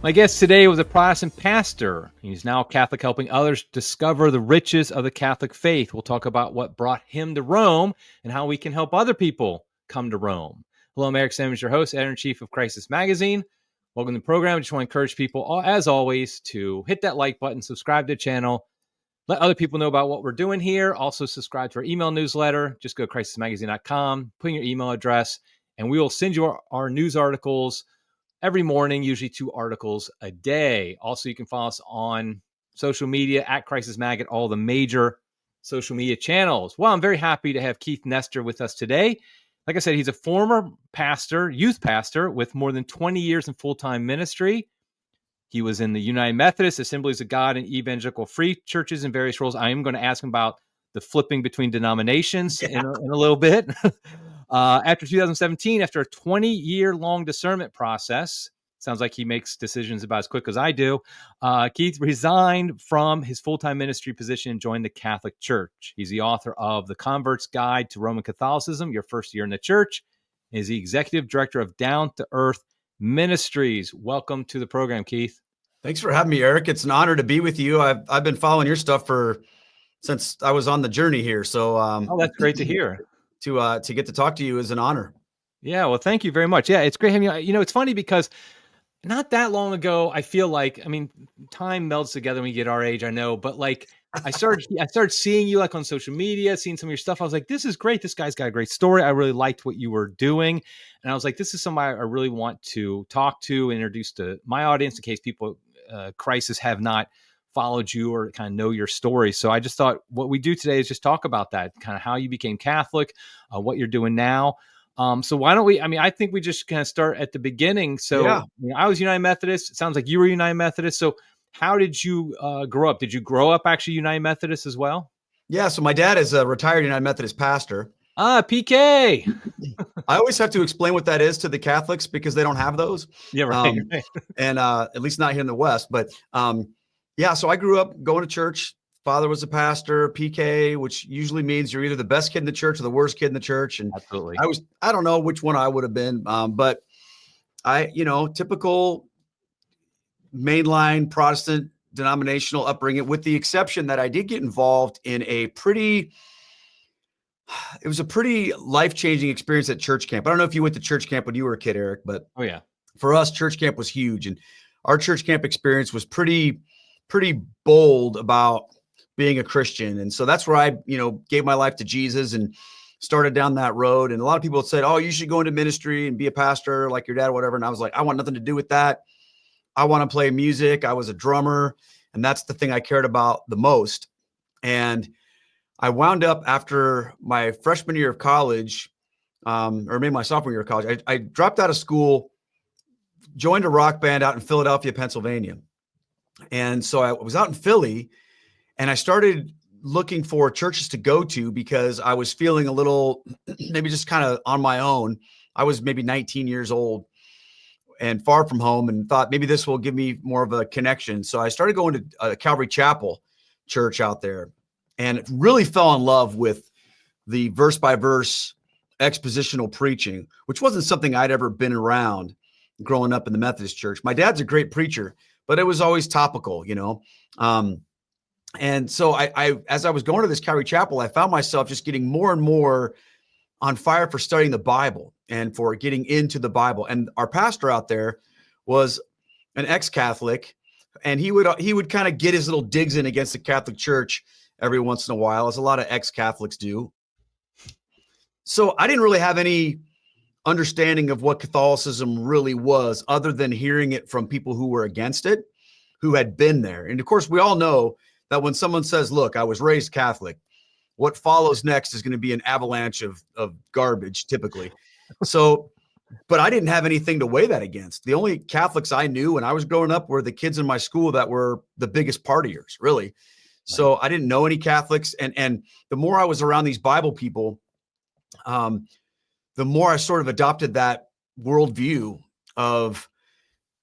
My guest today was a Protestant pastor. He's now Catholic, helping others discover the riches of the Catholic faith. We'll talk about what brought him to Rome and how we can help other people come to Rome. Hello, I'm Eric Simmons, your host, editor-in-chief of Crisis Magazine. Welcome to the program. I just want to encourage people, as always, to hit that like button, subscribe to the channel, let other people know about what we're doing here. Also, subscribe to our email newsletter. Just go to crisismagazine.com, put in your email address, and we will send you our news articles every morning, usually 2 articles a day. Also, you can follow us on social media at Crisis Mag at all the major social media channels. Well, I'm very happy to have Keith Nestor with us today. Like I said, he's a former pastor, youth pastor, with more than 20 years in full-time ministry. He was in the United Methodist, Assemblies of God, and Evangelical free churches in various roles. I am going to ask him about the flipping between denominations in a little bit. After 2017, after a 20-year-long discernment process, sounds like he makes decisions about as quick as I do, Keith resigned from his full-time ministry position and joined the Catholic Church. He's the author of The Convert's Guide to Roman Catholicism, Your First Year in the Church. He's the executive director of Down to Earth Ministries. Welcome to the program, Keith. Thanks for having me, Eric. It's an honor to be with you. I've been following your stuff since I was on the journey here. So that's great to hear. To get to talk to you is an honor. Yeah, well, thank you very much. Yeah, it's great having you. You know, it's funny because not that long ago, I feel like, I mean, time melds together when you get our age, I know, but like I started seeing you like on social media, seeing some of your stuff. I was like, this is great. This guy's got a great story. I really liked what you were doing. And I was like, this is somebody I really want to talk to, introduce to my audience in case people, Crisis, have not followed you or kind of know your story. So I just thought what we do today is just talk about that, kind of how you became Catholic, what you're doing now. So why don't we, I think we just kind of start at the beginning. So I was United Methodist. It sounds like you were United Methodist. So how did you grow up? Did you grow up actually United Methodist as well? Yeah. So my dad is a retired United Methodist pastor. PK. I always have to explain what that is to the Catholics because they don't have those. Yeah, right. And at least not here in the West. But so I grew up going to church. Father was a pastor, PK, which usually means you're either the best kid in the church or the worst kid in the church. And absolutely, I don't know which one I would have been. But typical mainline Protestant denominational upbringing, with the exception that I did get involved in it was a pretty life-changing experience at church camp. I don't know if you went to church camp when you were a kid, Eric, but for us, church camp was huge. And our church camp experience was pretty bold about being a Christian. And so that's where I, gave my life to Jesus and started down that road. And a lot of people said, oh, you should go into ministry and be a pastor like your dad or whatever. And I was like, I want nothing to do with that. I want to play music. I was a drummer, and that's the thing I cared about the most. And I wound up after my freshman year of college, or maybe my sophomore year of college, I dropped out of school, joined a rock band out in Philadelphia, Pennsylvania. And so I was out in Philly, and I started looking for churches to go to because I was feeling a little, maybe just kind of on my own. I was maybe 19 years old and far from home, and thought maybe this will give me more of a connection. So I started going to a Calvary Chapel church out there, and really fell in love with the verse by verse expositional preaching, which wasn't something I'd ever been around growing up in the Methodist church. My dad's a great preacher, but it was always topical, And so I, as I was going to this Calvary Chapel, I found myself just getting more and more on fire for studying the Bible and for getting into the Bible. And our pastor out there was an ex-Catholic, and he would kind of get his little digs in against the Catholic Church every once in a while, as a lot of ex-Catholics do. So I didn't really have any understanding of what Catholicism really was, other than hearing it from people who were against it, who had been there. And of course, we all know that when someone says, look, I was raised Catholic, what follows next is going to be an avalanche of garbage, typically. So, but I didn't have anything to weigh that against. The only Catholics I knew when I was growing up were the kids in my school that were the biggest partiers, really. So I didn't know any Catholics. And the more I was around these Bible people, the more I sort of adopted that worldview of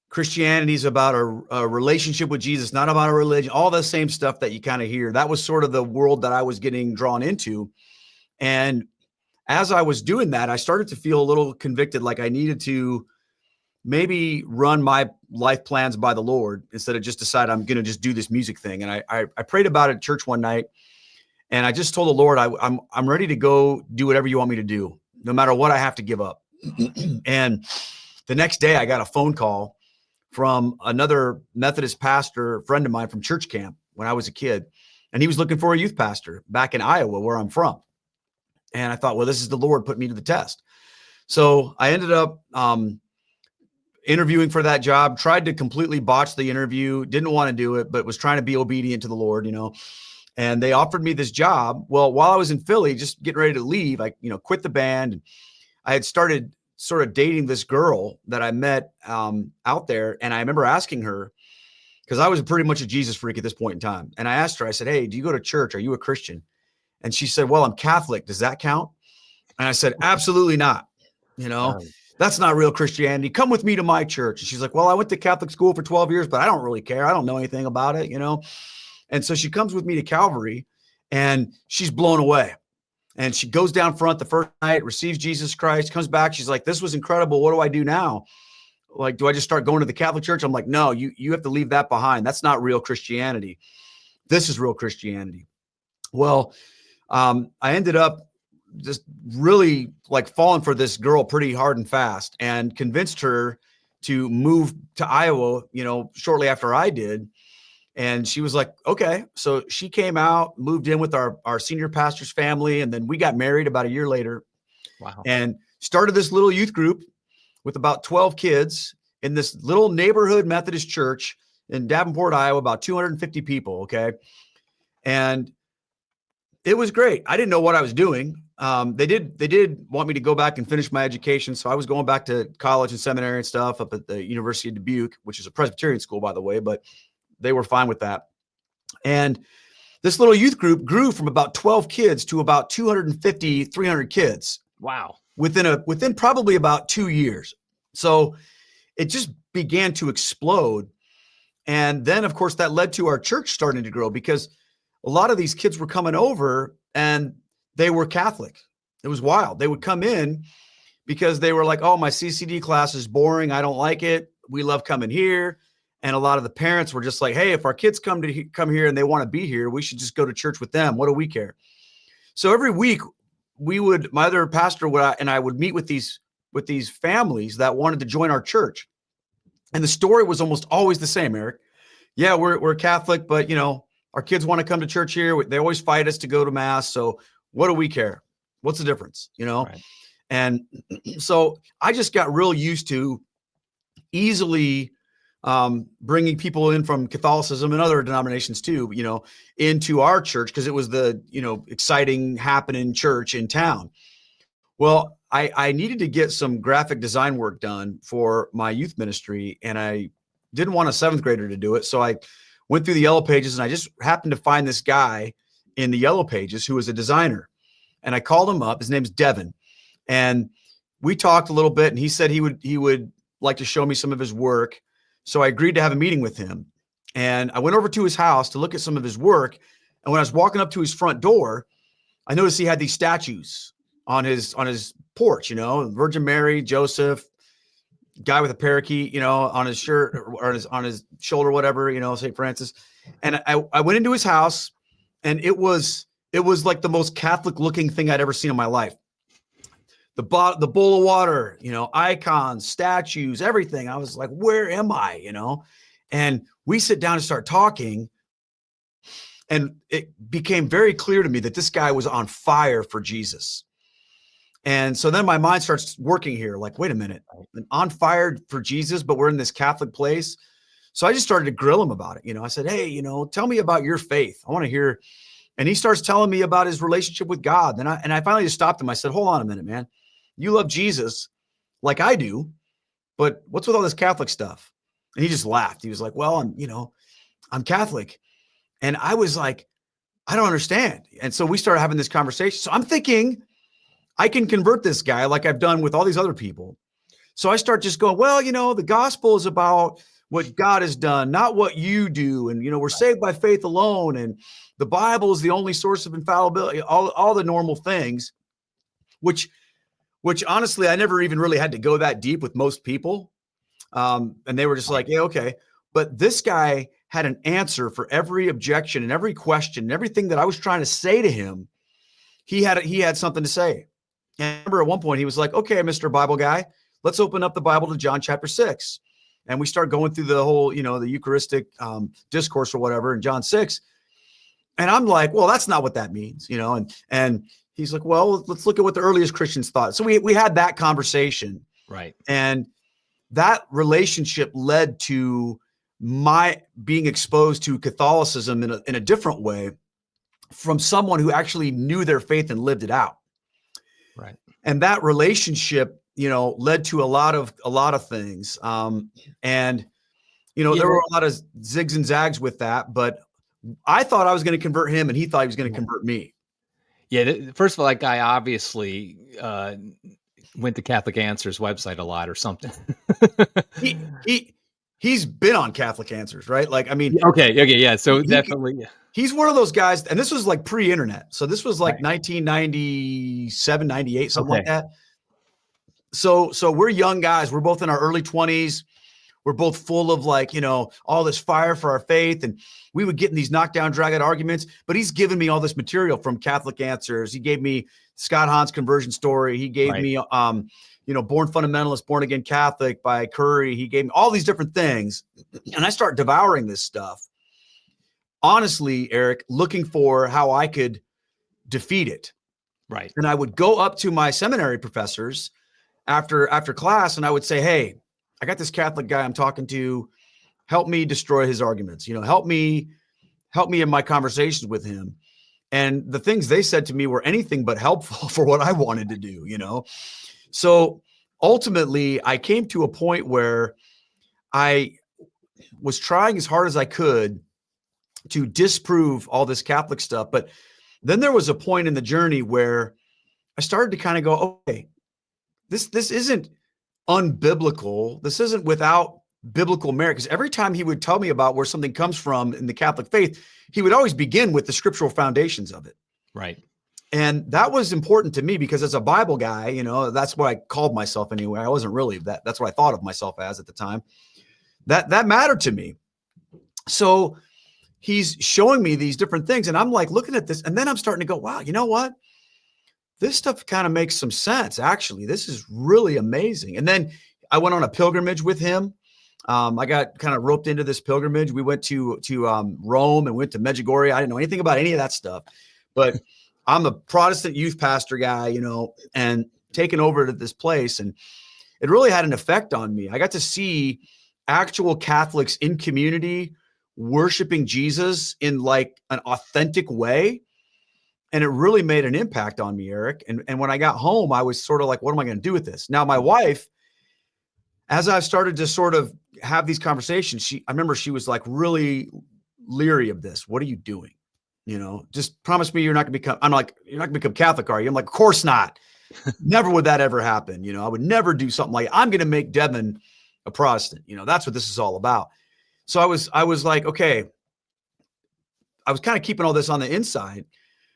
Christianity is about a relationship with Jesus, not about a religion, all the same stuff that you kind of hear. That was sort of the world that I was getting drawn into. And as I was doing that, I started to feel a little convicted, like I needed to maybe run my life plans by the Lord instead of just decide I'm going to just do this music thing. And I prayed about it at church one night, and I just told the Lord, I'm ready to go do whatever you want me to do, no matter what I have to give up. And the next day I got a phone call from another Methodist pastor, friend of mine from church camp when I was a kid. And he was looking for a youth pastor back in Iowa, where I'm from. And I thought, well, this is the Lord put me to the test. So I ended up interviewing for that job, tried to completely botch the interview, didn't want to do it, but was trying to be obedient to the Lord, and they offered me this job. Well, while I was in Philly, just getting ready to leave, I, quit the band. I had started sort of dating this girl that I met out there. And I remember asking her, because I was pretty much a Jesus freak at this point in time. And I asked her, I said, hey, do you go to church? Are you a Christian? And she said, well, I'm Catholic. Does that count? And I said, absolutely not. That's not real Christianity. Come with me to my church. And she's like, well, I went to Catholic school for 12 years, but I don't really care. I don't know anything about it, And so she comes with me to Calvary, and she's blown away. And she goes down front the first night, receives Jesus Christ, comes back. She's like, this was incredible. What do I do now? Like, do I just start going to the Catholic Church? I'm like, no, you have to leave that behind. That's not real Christianity. This is real Christianity. Well, I ended up just really like falling for this girl pretty hard and fast, and convinced her to move to Iowa, shortly after I did. And she was like, okay. So she came out, moved in with our senior pastor's family. And then we got married about a year later. Wow. And started this little youth group with about 12 kids in this little neighborhood Methodist church in Davenport, Iowa, about 250 people. Okay. And it was great. I didn't know what I was doing. They did want me to go back and finish my education. So I was going back to college and seminary and stuff up at the University of Dubuque, which is a Presbyterian school, by the way, but they were fine with that. And this little youth group grew from about 12 kids to about 250, 300 kids. Wow. Within probably about 2 years. So it just began to explode. And then, of course, that led to our church starting to grow, because a lot of these kids were coming over and they were Catholic. It was wild. They would come in because they were like, oh, my CCD class is boring. I don't like it. We love coming here. And a lot of the parents were just like, hey, if our kids come here and they want to be here, we should just go to church with them. What do we care? So every week my other pastor and I would meet with these families that wanted to join our church. And the story was almost always the same, Eric. Yeah, we're Catholic, but our kids want to come to church here. They always fight us to go to mass. So what do we care? What's the difference? Right. And so I just got real used to easily bringing people in from Catholicism and other denominations too, into our church, because it was the, exciting happening church in town. Well, I needed to get some graphic design work done for my youth ministry, and I didn't want a 7th grader to do it. So I went through the Yellow Pages, and I just happened to find this guy in the Yellow Pages who was a designer. And I called him up. His name's Devin. And we talked a little bit, and he said he would like to show me some of his work. So I agreed to have a meeting with him, and I went over to his house to look at some of his work. And when I was walking up to his front door, I noticed he had these statues on his porch, Virgin Mary, Joseph, guy with a parakeet, on his shirt or on his shoulder, whatever, St. Francis. And I went into his house, and it was like the most Catholic looking thing I'd ever seen in my life. The bowl of water, icons, statues, everything. I was like, where am I, And we sit down and start talking. And it became very clear to me that this guy was on fire for Jesus. And so then my mind starts working here. Like, wait a minute, I'm on fire for Jesus, but we're in this Catholic place. So I just started to grill him about it. I said, hey, tell me about your faith. I want to hear. And he starts telling me about his relationship with God. And I finally just stopped him. I said, hold on a minute, man. You love Jesus like I do, but what's with all this Catholic stuff? And he just laughed. He was like, well, I'm Catholic. And I was like, I don't understand. And so we started having this conversation. So I'm thinking I can convert this guy like I've done with all these other people. So I start just going, well, the gospel is about what God has done, not what you do. And, we're saved by faith alone. And the Bible is the only source of infallibility, all the normal things, which honestly, I never even really had to go that deep with most people. And they were just like, yeah, okay. But this guy had an answer for every objection and every question and everything that I was trying to say to him. He had something to say. And I remember at one point he was like, okay, Mr. Bible guy, let's open up the Bible to John chapter 6. And we start going through the whole, the Eucharistic discourse or whatever in John 6. And I'm like, well, that's not what that means, and he's like, well, let's look at what the earliest Christians thought. So we had that conversation. Right. And that relationship led to my being exposed to Catholicism in a different way from someone who actually knew their faith and lived it out. Right. And that relationship, led to a lot of things. And there were a lot of zigs and zags with that, but I thought I was going to convert him and he thought he was going to convert me. Yeah. First of all, that guy obviously went to Catholic Answers website a lot or something. He's been on Catholic Answers, right? Like, I mean, okay. Yeah. So definitely. Yeah. He's one of those guys, and this was like pre-internet. So this was like 1997, 98, something like that. So we're young guys. We're both in our early 20s. We're both full of all this fire for our faith. And we would get in these knockdown, drag-out arguments. But he's given me all this material from Catholic Answers. He gave me Scott Hahn's conversion story. He gave me, Born Fundamentalist, Born Again Catholic by Curry. He gave me all these different things. And I start devouring this stuff. Honestly, Eric, looking for how I could defeat it. Right. And I would go up to my seminary professors after class and I would say, hey, I got this Catholic guy I'm talking to. Help me destroy his arguments. Help me in my conversations with him. And the things they said to me were anything but helpful for what I wanted to do, So ultimately, I came to a point where I was trying as hard as I could to disprove all this Catholic stuff. But then there was a point in the journey where I started to kind of go, okay, this isn't unbiblical. This isn't without biblical merit. Because every time he would tell me about where something comes from in the Catholic faith, he would always begin with the scriptural foundations of it. Right. And that was important to me because as a Bible guy, that's what I called myself anyway. I wasn't really that. That's what I thought of myself as at the time. That mattered to me. So he's showing me these different things and I'm like looking at this and then I'm starting to go, wow, you know what? This stuff kind of makes some sense. Actually, this is really amazing. And then I went on a pilgrimage with him. I got kind of roped into this pilgrimage. We went to Rome and went to Medjugorje. I didn't know anything about any of that stuff, but I'm a Protestant youth pastor guy, and taken over to this place. And it really had an effect on me. I got to see actual Catholics in community worshiping Jesus in like an authentic way. And it really made an impact on me, Eric. And when I got home, I was sort of like, what am I going to do with this? Now, my wife, as I've started to sort of have these conversations, I remember she was like really leery of this. What are you doing? Just promise me you're not going to become, I'm like, you're not going to become Catholic, are you? I'm like, of course not. Never would that ever happen. I would never do something like, I'm going to make Devin a Protestant. That's what this is all about. So I was like, okay, I was kind of keeping all this on the inside.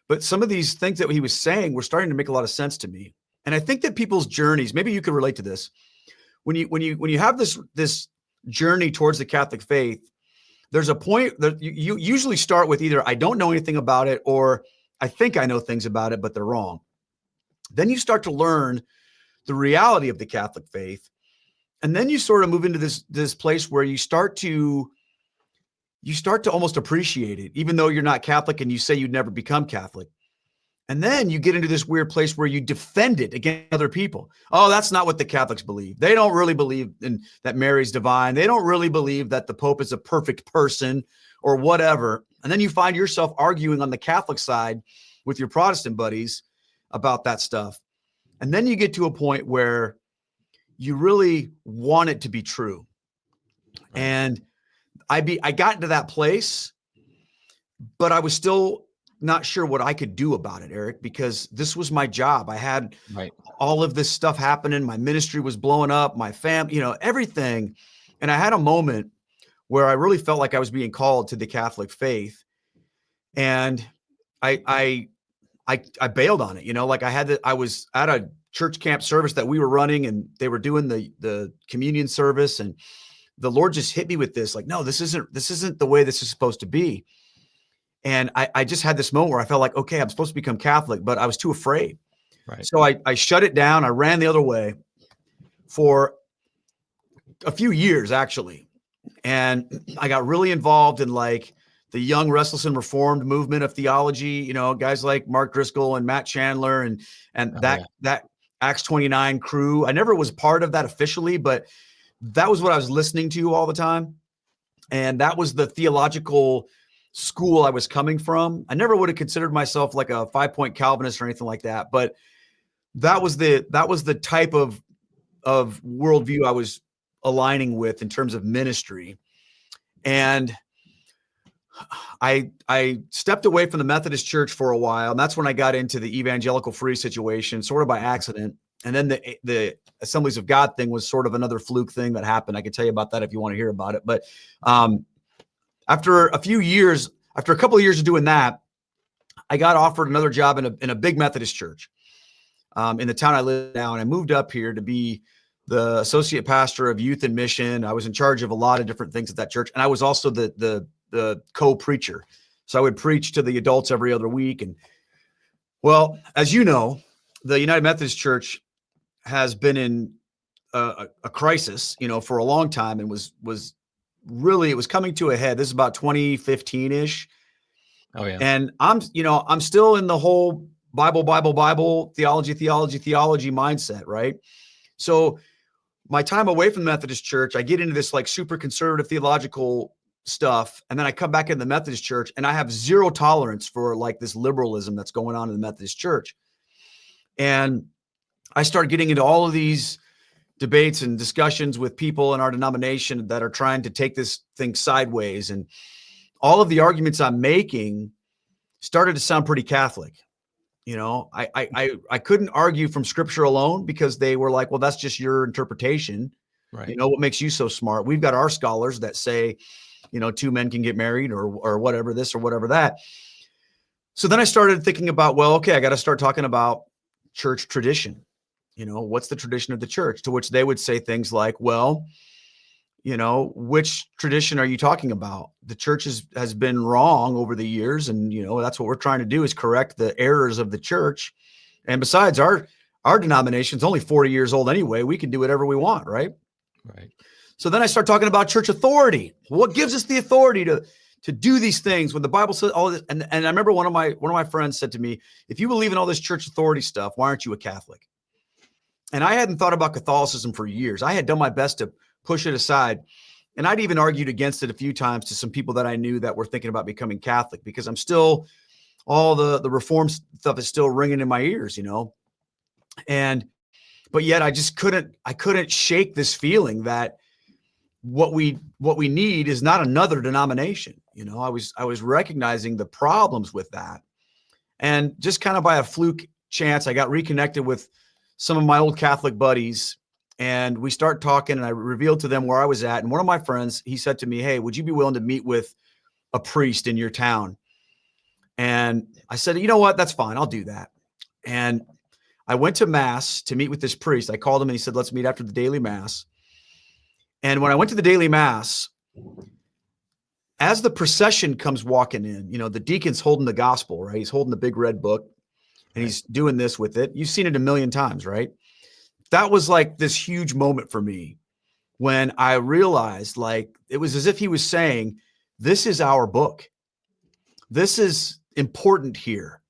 But some of these things that he was saying were starting to make a lot of sense to me. And I think that people's journeys, maybe you could relate to this. When you have this journey towards the Catholic faith, there's a point that you usually start with either I don't know anything about it or I think I know things about it, but they're wrong. Then you start to learn the reality of the Catholic faith. And then you sort of move into this place where you start to almost appreciate it, even though you're not Catholic and you say you'd never become Catholic. And then you get into this weird place where you defend it against other people. Oh, that's not what the Catholics believe. They don't really believe that Mary's divine. They don't really believe that the Pope is a perfect person or whatever. And then you find yourself arguing on the Catholic side with your Protestant buddies about that stuff. And then you get to a point where you really want it to be true. Right. And I got into that place, but I was still not sure what I could do about it, Eric, because this was my job. I had all of this stuff happening. My ministry was blowing up, my family, everything. And I had a moment where I really felt like I was being called to the Catholic faith. And I bailed on it, like I was at a church camp service that we were running, and they were doing the communion service, and the Lord just hit me with this, like, no, this isn't the way this is supposed to be. And I just had this moment where I felt like, okay, I'm supposed to become Catholic, but I was too afraid. Right. So I shut it down. I ran the other way for a few years, actually. And I got really involved in like the young, restless, and reformed movement of theology, guys like Mark Driscoll and Matt Chandler and that Acts 29 crew. I never was part of that officially, but that was what I was listening to all the time. And that was the theological school I was coming from. I never would have considered myself like a 5-point Calvinist or anything like that, but that was the type of worldview I was aligning with in terms of ministry. And I stepped away from the Methodist Church for a while, and that's when I got into the Evangelical free situation, sort of by accident. And then the Assemblies of God thing was sort of another fluke thing that happened. I can tell you about that if you want to hear about it. But after a couple of years of doing that, I got offered another job in a big Methodist church in the town I live now. And I moved up here to be the associate pastor of youth and mission. I was in charge of a lot of different things at that church. And I was also the co-preacher. So I would preach to the adults every other week. And well, as you know, the United Methodist Church has been in a crisis, for a long time, and was really, it was coming to a head. This is about 2015-ish. Oh yeah. And I'm still in the whole Bible, theology mindset, right? So my time away from the Methodist Church, I get into this like super conservative theological stuff. And then I come back into the Methodist Church, and I have zero tolerance for like this liberalism that's going on in the Methodist Church. And I started getting into all of these debates and discussions with people in our denomination that are trying to take this thing sideways. And all of the arguments I'm making started to sound pretty Catholic. I couldn't argue from scripture alone, because they were like, well, that's just your interpretation. Right. What makes you so smart? We've got our scholars that say, 2 men can get married or whatever this or whatever that. So then I started thinking about, well, okay, I got to start talking about church tradition. What's the tradition of the church? To which they would say things like, well, which tradition are you talking about? The church has been wrong over the years. And, that's what we're trying to do, is correct the errors of the church. And besides, our denomination is only 40 years old anyway. We can do whatever we want. Right. Right. So then I start talking about church authority. What gives us the authority to do these things when the Bible says all this? And I remember one of my friends said to me, if you believe in all this church authority stuff, why aren't you a Catholic? And I hadn't thought about Catholicism for years. I had done my best to push it aside. And I'd even argued against it a few times to some people that I knew that were thinking about becoming Catholic, because I'm still, all the Reform stuff is still ringing in my ears, but yet I couldn't shake this feeling that what we need is not another denomination. I was recognizing the problems with that. And just kind of by a fluke chance, I got reconnected with some of my old Catholic buddies, and we start talking, and I revealed to them where I was at. And one of my friends, he said to me, hey, would you be willing to meet with a priest in your town? And I said, you know what? That's fine. I'll do that. And I went to mass to meet with this priest. I called him, and he said, let's meet after the daily mass. And when I went to the daily mass, as the procession comes walking in, the deacon's holding the gospel, right? He's holding the big red book, and he's doing this with it. You've seen it a million times, right? That was like this huge moment for me when I realized, like, it was as if he was saying, this is our book. This is important here.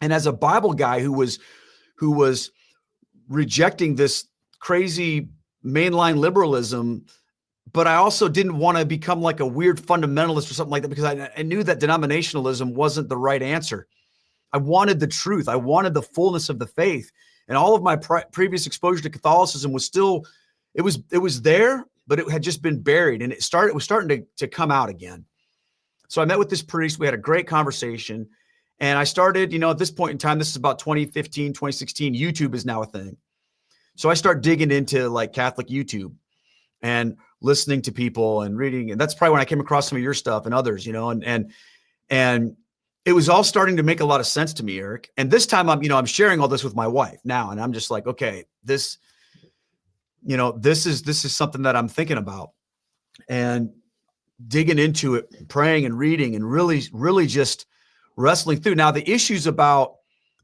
And as a Bible guy who was rejecting this crazy mainline liberalism, but I also didn't want to become like a weird fundamentalist or something like that, because I knew that denominationalism wasn't the right answer. I wanted the truth. I wanted the fullness of the faith. And all of my previous exposure to Catholicism was still, it was there, but it had just been buried, and it was starting to come out again. So I met with this priest. We had a great conversation, and I started, at this point in time, this is about 2015, 2016, YouTube is now a thing. So I start digging into like Catholic YouTube and listening to people and reading. And that's probably when I came across some of your stuff and others, and it was all starting to make a lot of sense to me, Eric. And this time I'm sharing all this with my wife now. And I'm just like, okay, this is something that I'm thinking about and digging into it, praying and reading and really, really just wrestling through. Now, the issues about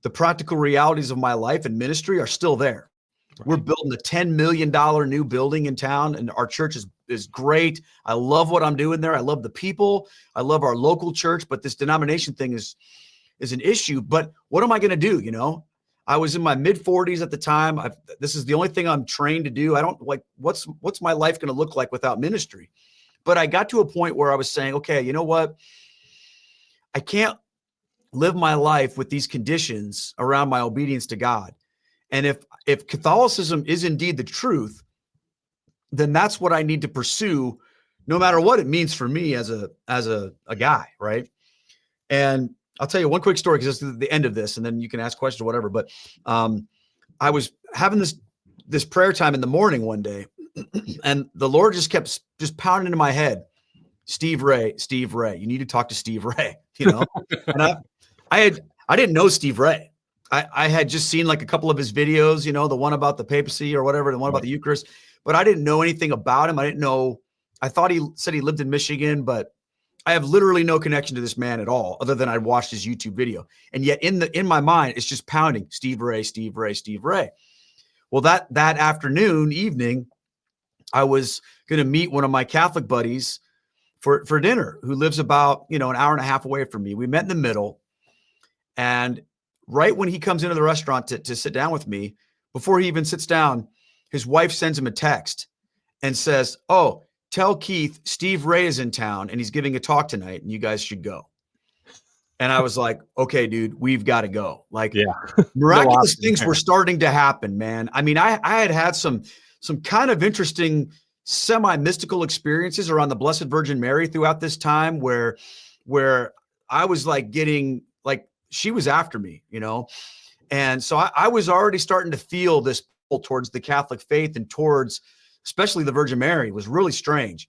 the practical realities of my life and ministry are still there. Right. We're building a $10 million new building in town, and our church is great. I love what I'm doing there. I love the people. I love our local church, but this denomination thing is an issue. But what am I going to do? I was in my mid 40s at the time. This is the only thing I'm trained to do. I don't like what's my life going to look like without ministry? But I got to a point where I was saying, okay, you know what? I can't live my life with these conditions around my obedience to God. And if Catholicism is indeed the truth, then that's what I need to pursue, no matter what it means for me as a guy, right? And I'll tell you one quick story because this is the end of this, and then you can ask questions or whatever. But I was having this prayer time in the morning one day, and the Lord just kept pounding into my head, Steve Ray, you need to talk to Steve Ray, And I didn't know Steve Ray. I had just seen like a couple of his videos, the one about the papacy or whatever, the one about the Eucharist, but I didn't know anything about him. I thought he said he lived in Michigan, but I have literally no connection to this man at all, other than I watched his YouTube video. And yet in my mind, it's just pounding Steve Ray, Steve Ray, Steve Ray. Well, that evening, I was going to meet one of my Catholic buddies for dinner, who lives about, an hour and a half away from me. We met in the middle. And right when he comes into the restaurant to sit down with me, before he even sits down, his wife sends him a text and says, "Oh, tell Keith Steve Ray is in town and he's giving a talk tonight and you guys should go." And I was like, okay, dude, we've got to go. Like, miraculous things were starting to happen, man. I mean, I had some kind of interesting semi-mystical experiences around the Blessed Virgin Mary throughout this time where I was like getting like, she was after me, And so I was already starting to feel this pull towards the Catholic faith and towards, especially the Virgin Mary. It was really strange.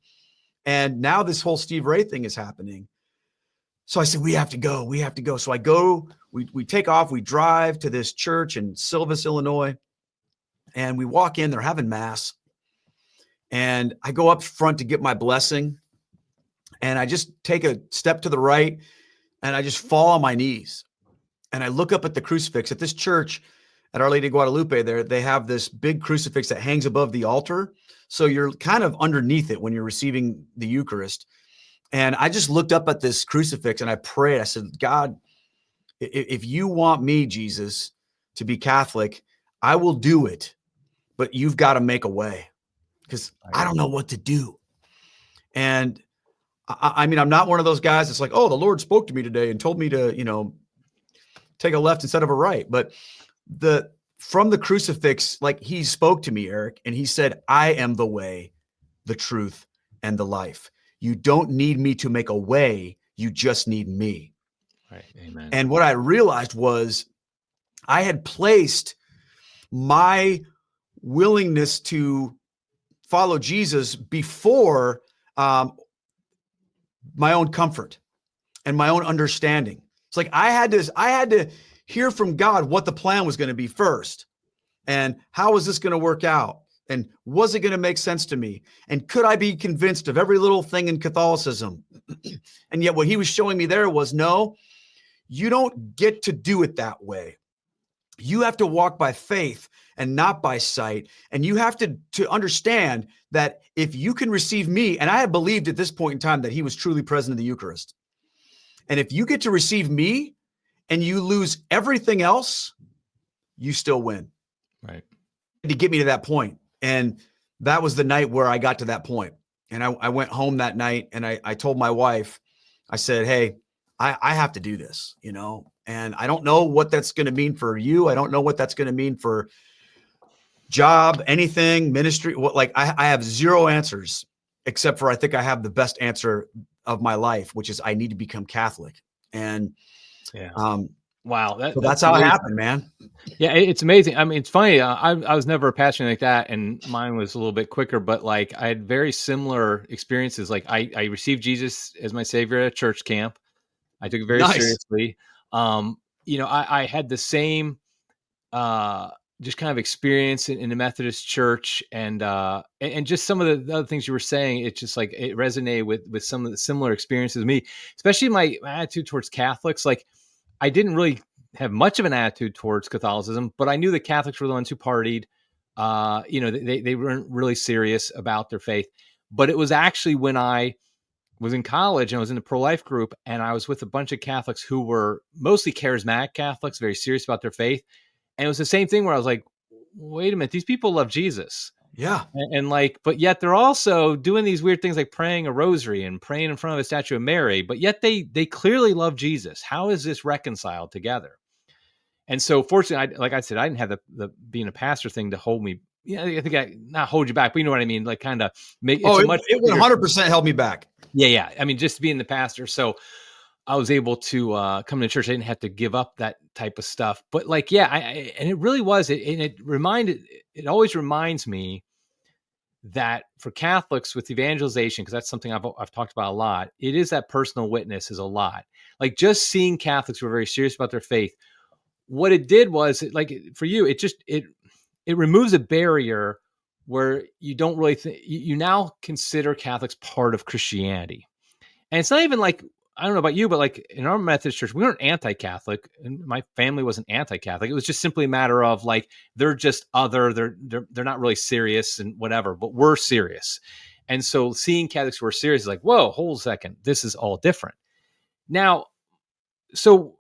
And now this whole Steve Ray thing is happening. So I said, we have to go. So I go, we take off, we drive to this church in Silvis, Illinois, and we walk in, they're having mass. And I go up front to get my blessing. And I just take a step to the right and I just fall on my knees. And I look up at the crucifix at this church at Our Lady of Guadalupe. They have this big crucifix that hangs above the altar. So you're kind of underneath it when you're receiving the Eucharist. And I just looked up at this crucifix and I prayed. I said, God, if you want me, Jesus, to be Catholic, I will do it. But you've got to make a way because I don't know what to do. And I mean, I'm not one of those guys that's like, oh, the Lord spoke to me today and told me to, take a left instead of a right. But from the crucifix, like he spoke to me, Eric, and he said, I am the way, the truth, and the life. You don't need me to make a way. You just need me. Right. Amen. And what I realized was I had placed my willingness to follow Jesus before my own comfort and my own understanding. It's like I had to hear from God what the plan was going to be first. And how was this going to work out? And was it going to make sense to me? And could I be convinced of every little thing in Catholicism? And yet what he was showing me there was, no, you don't get to do it that way. You have to walk by faith and not by sight. And you have to understand that if you can receive me, and I had believed at this point in time that he was truly present in the Eucharist. And if you get to receive me and you lose everything else, you still win. Right. To get me to that point. And that was the night where I got to that point. And I went home that night and I told my wife, I said, hey, I have to do this, and I don't know what that's going to mean for you. I don't know what that's going to mean for job, anything, ministry. I have zero answers, except for I think I have the best answer of my life, which is I need to become Catholic. And wow, that's how it happened, man. Yeah, it's amazing. I mean, it's funny. I was never a passionate like that, and mine was a little bit quicker. But like, I had very similar experiences. Like, I received Jesus as my Savior at a church camp. I took it very seriously. I had the same just kind of experience in the Methodist church, and just some of the other things you were saying. It's just like it resonated with some of the similar experiences with me, especially my attitude towards Catholics. Like, I didn't really have much of an attitude towards Catholicism, but I knew the Catholics were the ones who partied. They weren't really serious about their faith. But it was actually when I was in college and I was in the pro-life group, and I was with a bunch of Catholics who were mostly charismatic Catholics, very serious about their faith. And it was the same thing where I was like, wait a minute, these people love Jesus. Yeah. And like, but yet they're also doing these weird things like praying a rosary and praying in front of a statue of Mary, but yet they clearly love Jesus. How is this reconciled together? And so fortunately, like I said, I didn't have the being a pastor thing to hold me. I think I not hold you back, but you know what I mean? Like, kind of make it it 100% held me back. Yeah. I mean, just being the pastor. So I was able to come to church. I didn't have to give up that type of stuff. But like, and it really was. It always reminds me that for Catholics with evangelization, because that's something I've talked about a lot, it is that personal witness is a lot. Like, just seeing Catholics who are very serious about their faith. What it did was, like, for you, it removes a barrier where you don't really you now consider Catholics part of Christianity. And it's not even like, I don't know about you, but like in our Methodist church, we weren't anti-Catholic, and my family wasn't anti-Catholic. It was just simply a matter of like, they're just other, they're not really serious and whatever, but we're serious. And so seeing Catholics who are serious is like, whoa, hold a second, this is all different. Now, so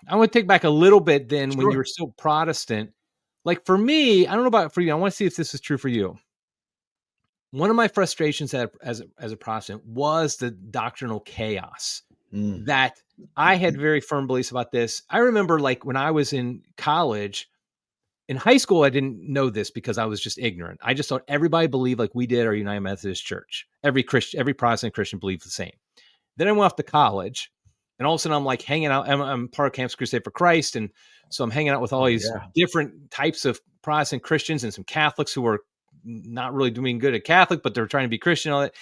I want to take back a little bit then. Sure. When you were still Protestant, like for me, I don't know about for you, I want to see if this is true for you. One of my frustrations as a Protestant was the doctrinal chaos that I had very firm beliefs about this. I remember, like, when I was in college, in high school, I didn't know this because I was just ignorant. I just thought everybody believed like we did our United Methodist Church. Every Protestant Christian believed the same. Then I went off to college, and all of a sudden I'm like hanging out. I'm part of Campus Crusade for Christ. And so I'm hanging out with all these different types of Protestant Christians and some Catholics who were not really doing good at Catholic, but they're trying to be Christian. All that.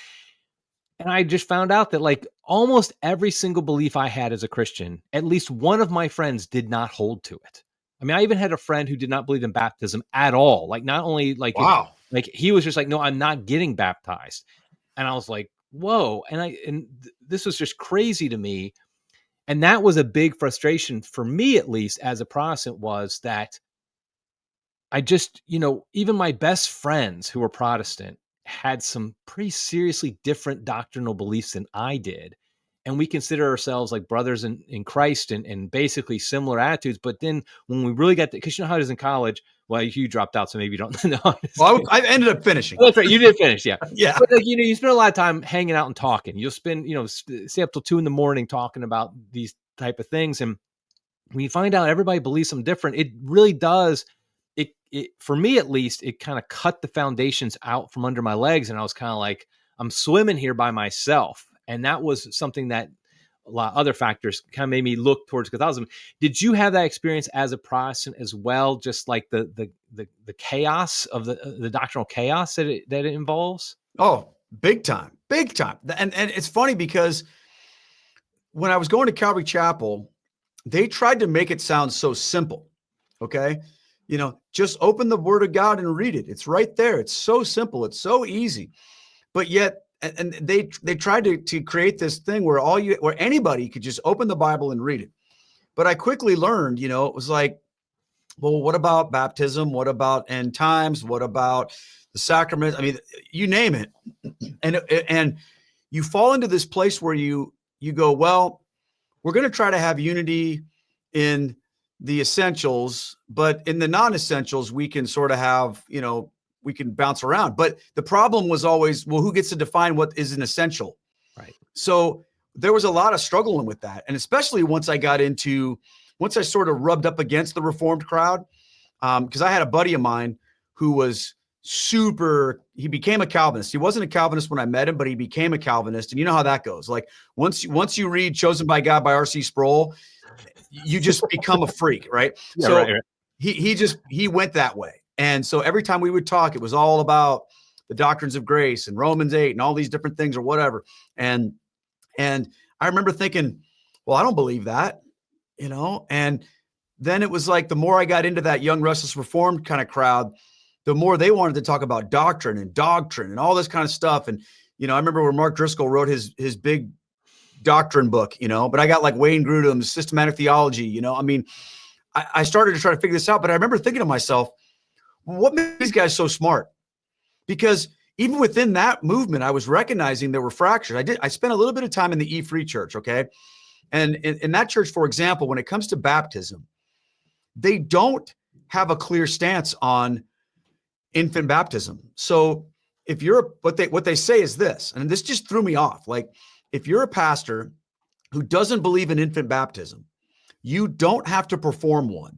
And I just found out that like almost every single belief I had as a Christian, at least one of my friends did not hold to it. I mean, I even had a friend who did not believe in baptism at all. Like, not only like, wow. Like he was just like, no, I'm not getting baptized. And I was like, whoa. And this was just crazy to me. And that was a big frustration for me, at least as a Protestant, was that I just, even my best friends who were Protestant had some pretty seriously different doctrinal beliefs than I did. And we consider ourselves like brothers in Christ and basically similar attitudes. But then when we really got because you know how it is in college, well, you dropped out, so maybe you don't know. Well, I ended up finishing. Oh, that's right. You did finish. Yeah. Yeah. But like, you spend a lot of time hanging out and talking. You'll spend, stay up till 2 a.m. talking about these type of things. And when you find out everybody believes something different, it really does. It for me, at least, it kind of cut the foundations out from under my legs. And I was kind of like, I'm swimming here by myself. And that was something that a lot of other factors kind of made me look towards Catholicism. Did you have that experience as a Protestant as well? Just like the chaos of the doctrinal chaos that it involves? Oh, big time. And it's funny because when I was going to Calvary Chapel, they tried to make it sound so simple. Okay. Just open the Word of God and read it. It's right there. It's so simple. It's so easy. But yet, and they tried to create this thing where anybody could just open the Bible and read it. But I quickly learned, it was like, well, what about baptism? What about end times? What about the sacrament? I mean, you name it. And you fall into this place where you go, well, we're going to try to have unity in the essentials, but in the non-essentials, we can sort of have, we can bounce around. But the problem was always, well, who gets to define what is an essential? Right. So there was a lot of struggling with that. And especially once I sort of rubbed up against the Reformed crowd, because I had a buddy of mine who was he became a Calvinist. He wasn't a Calvinist when I met him, but he became a Calvinist. And you know how that goes. Like once you read Chosen by God by R.C. Sproul, you just become a freak, right? Yeah, so right. He went that way. And so every time we would talk, it was all about the doctrines of grace and Romans 8 and all these different things or whatever. And I remember thinking, well, I don't believe that, and then it was like the more I got into that young, restless, reformed kind of crowd, the more they wanted to talk about doctrine and all this kind of stuff. And, I remember when Mark Driscoll wrote his big doctrine book, but I got like Wayne Grudem's systematic theology, I mean, I started to try to figure this out, but I remember thinking to myself, what makes these guys so smart? Because even within that movement, I was recognizing there were fractures. I spent a little bit of time in the E-Free Church. Okay. And in that church, for example, when it comes to baptism, they don't have a clear stance on infant baptism. So if you're, what they say is this, and this just threw me off. Like, if you're a pastor who doesn't believe in infant baptism, you don't have to perform one.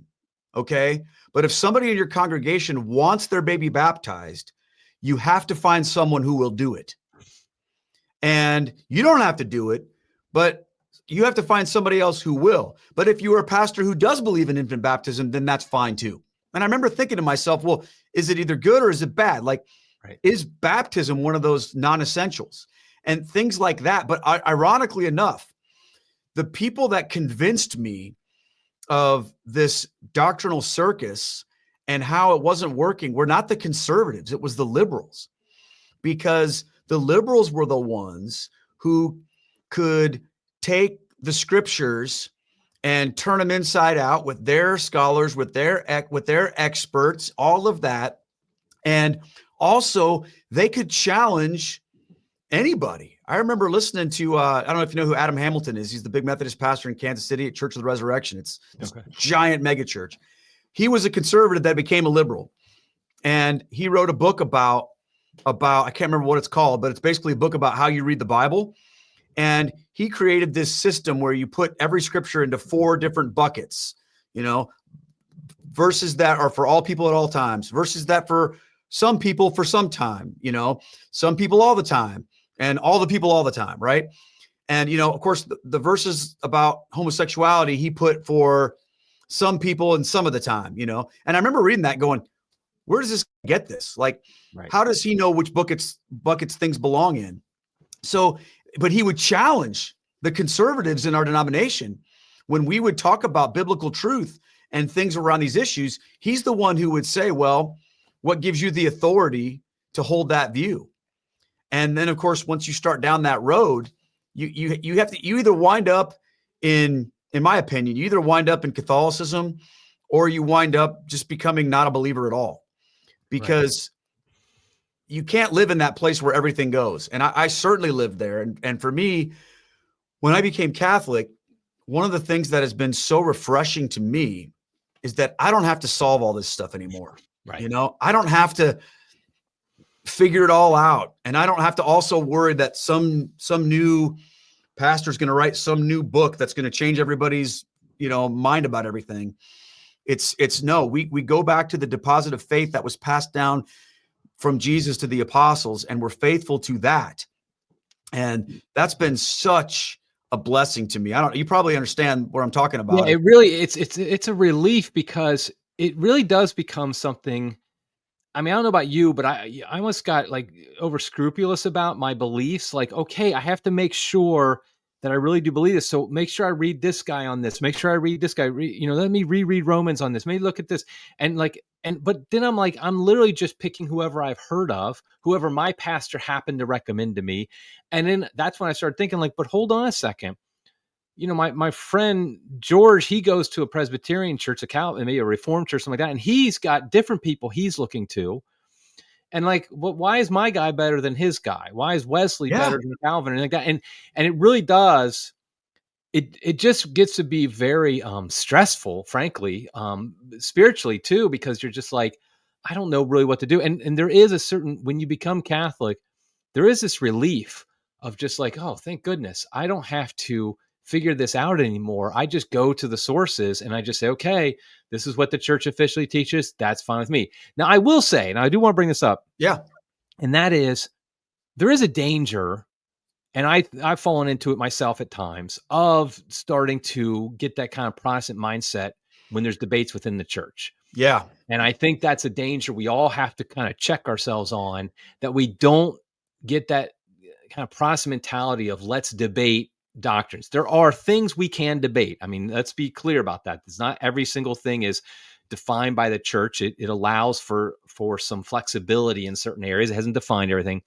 Okay. But if somebody in your congregation wants their baby baptized, you have to find someone who will do it. And you don't have to do it, but you have to find somebody else who will. But if you are a pastor who does believe in infant baptism, then that's fine too. And I remember thinking to myself, well, is it either good or is it bad? Like, right. Is baptism one of those non-essentials and things like that? But ironically enough, the people that convinced me of this doctrinal circus and how it wasn't working were not the conservatives. It was the liberals, because the liberals were the ones who could take the scriptures and turn them inside out with their scholars, with their experts, all of that. And also they could challenge anybody. I remember listening to, I don't know if you know who Adam Hamilton is. He's the big Methodist pastor in Kansas City at Church of the Resurrection. It's this giant mega church. He was a conservative that became a liberal. And he wrote a book about, I can't remember what it's called, but it's basically a book about how you read the Bible. And he created this system where you put every scripture into 4 different buckets, verses that are for all people at all times, verses that for some people for some time, some people all the time, and all the people all the time, right? And, of course, the verses about homosexuality, he put for some people and some of the time, And I remember reading that going, where does this get this? Like, right. How does he know which buckets things belong in? So, but he would challenge the conservatives in our denomination when we would talk about biblical truth and things around these issues. He's the one who would say, well, what gives you the authority to hold that view? And then, of course, once you start down that road, you either wind up in my opinion, you either wind up in Catholicism or you wind up just becoming not a believer at all, because you can't live in that place where everything goes. And I certainly lived there. And for me, when I became Catholic, one of the things that has been so refreshing to me is that I don't have to solve all this stuff anymore. Right. I don't have to figure it all out. And I don't have to also worry that some new pastor's going to write some new book that's going to change everybody's, mind about everything. It's no, we go back to the deposit of faith that was passed down from Jesus to the apostles, and we're faithful to that. And that's been such a blessing to me. You probably understand what I'm talking about. Yeah, it really, it's a relief, because it really does become something. I mean, I don't know about you, but I almost got like over scrupulous about my beliefs. Like, okay, I have to make sure that I really do believe this. So make sure I read this guy on this. Make sure I read this guy. Let me reread Romans on this. Maybe look at this. But then I'm like, I'm literally just picking whoever I've heard of, whoever my pastor happened to recommend to me. And then that's when I started thinking, like, but hold on a second. My friend George, he goes to a Presbyterian church, maybe a Reformed church, something like that. And he's got different people he's looking to. And like, why is my guy better than his guy? Why is Wesley better than Calvin? And like that. And it really does. It just gets to be very stressful, frankly, spiritually too, because you're just like, I don't know really what to do. And there is a certain, when you become Catholic, there is this relief of just like, oh, thank goodness, I don't have to figure this out anymore. I just go to the sources and I just say, okay, this is what the church officially teaches. That's fine with me. Now, I will say, and I do want to bring this up. Yeah. And that is, there is a danger, and I've fallen into it myself at times, of starting to get that kind of Protestant mindset when there's debates within the church. Yeah. And I think that's a danger we all have to kind of check ourselves on, that we don't get that kind of Protestant mentality of let's debate doctrines. There are things we can debate. I mean, let's be clear about that. It's not every single thing is defined by the church. It allows for some flexibility in certain areas. It hasn't defined everything.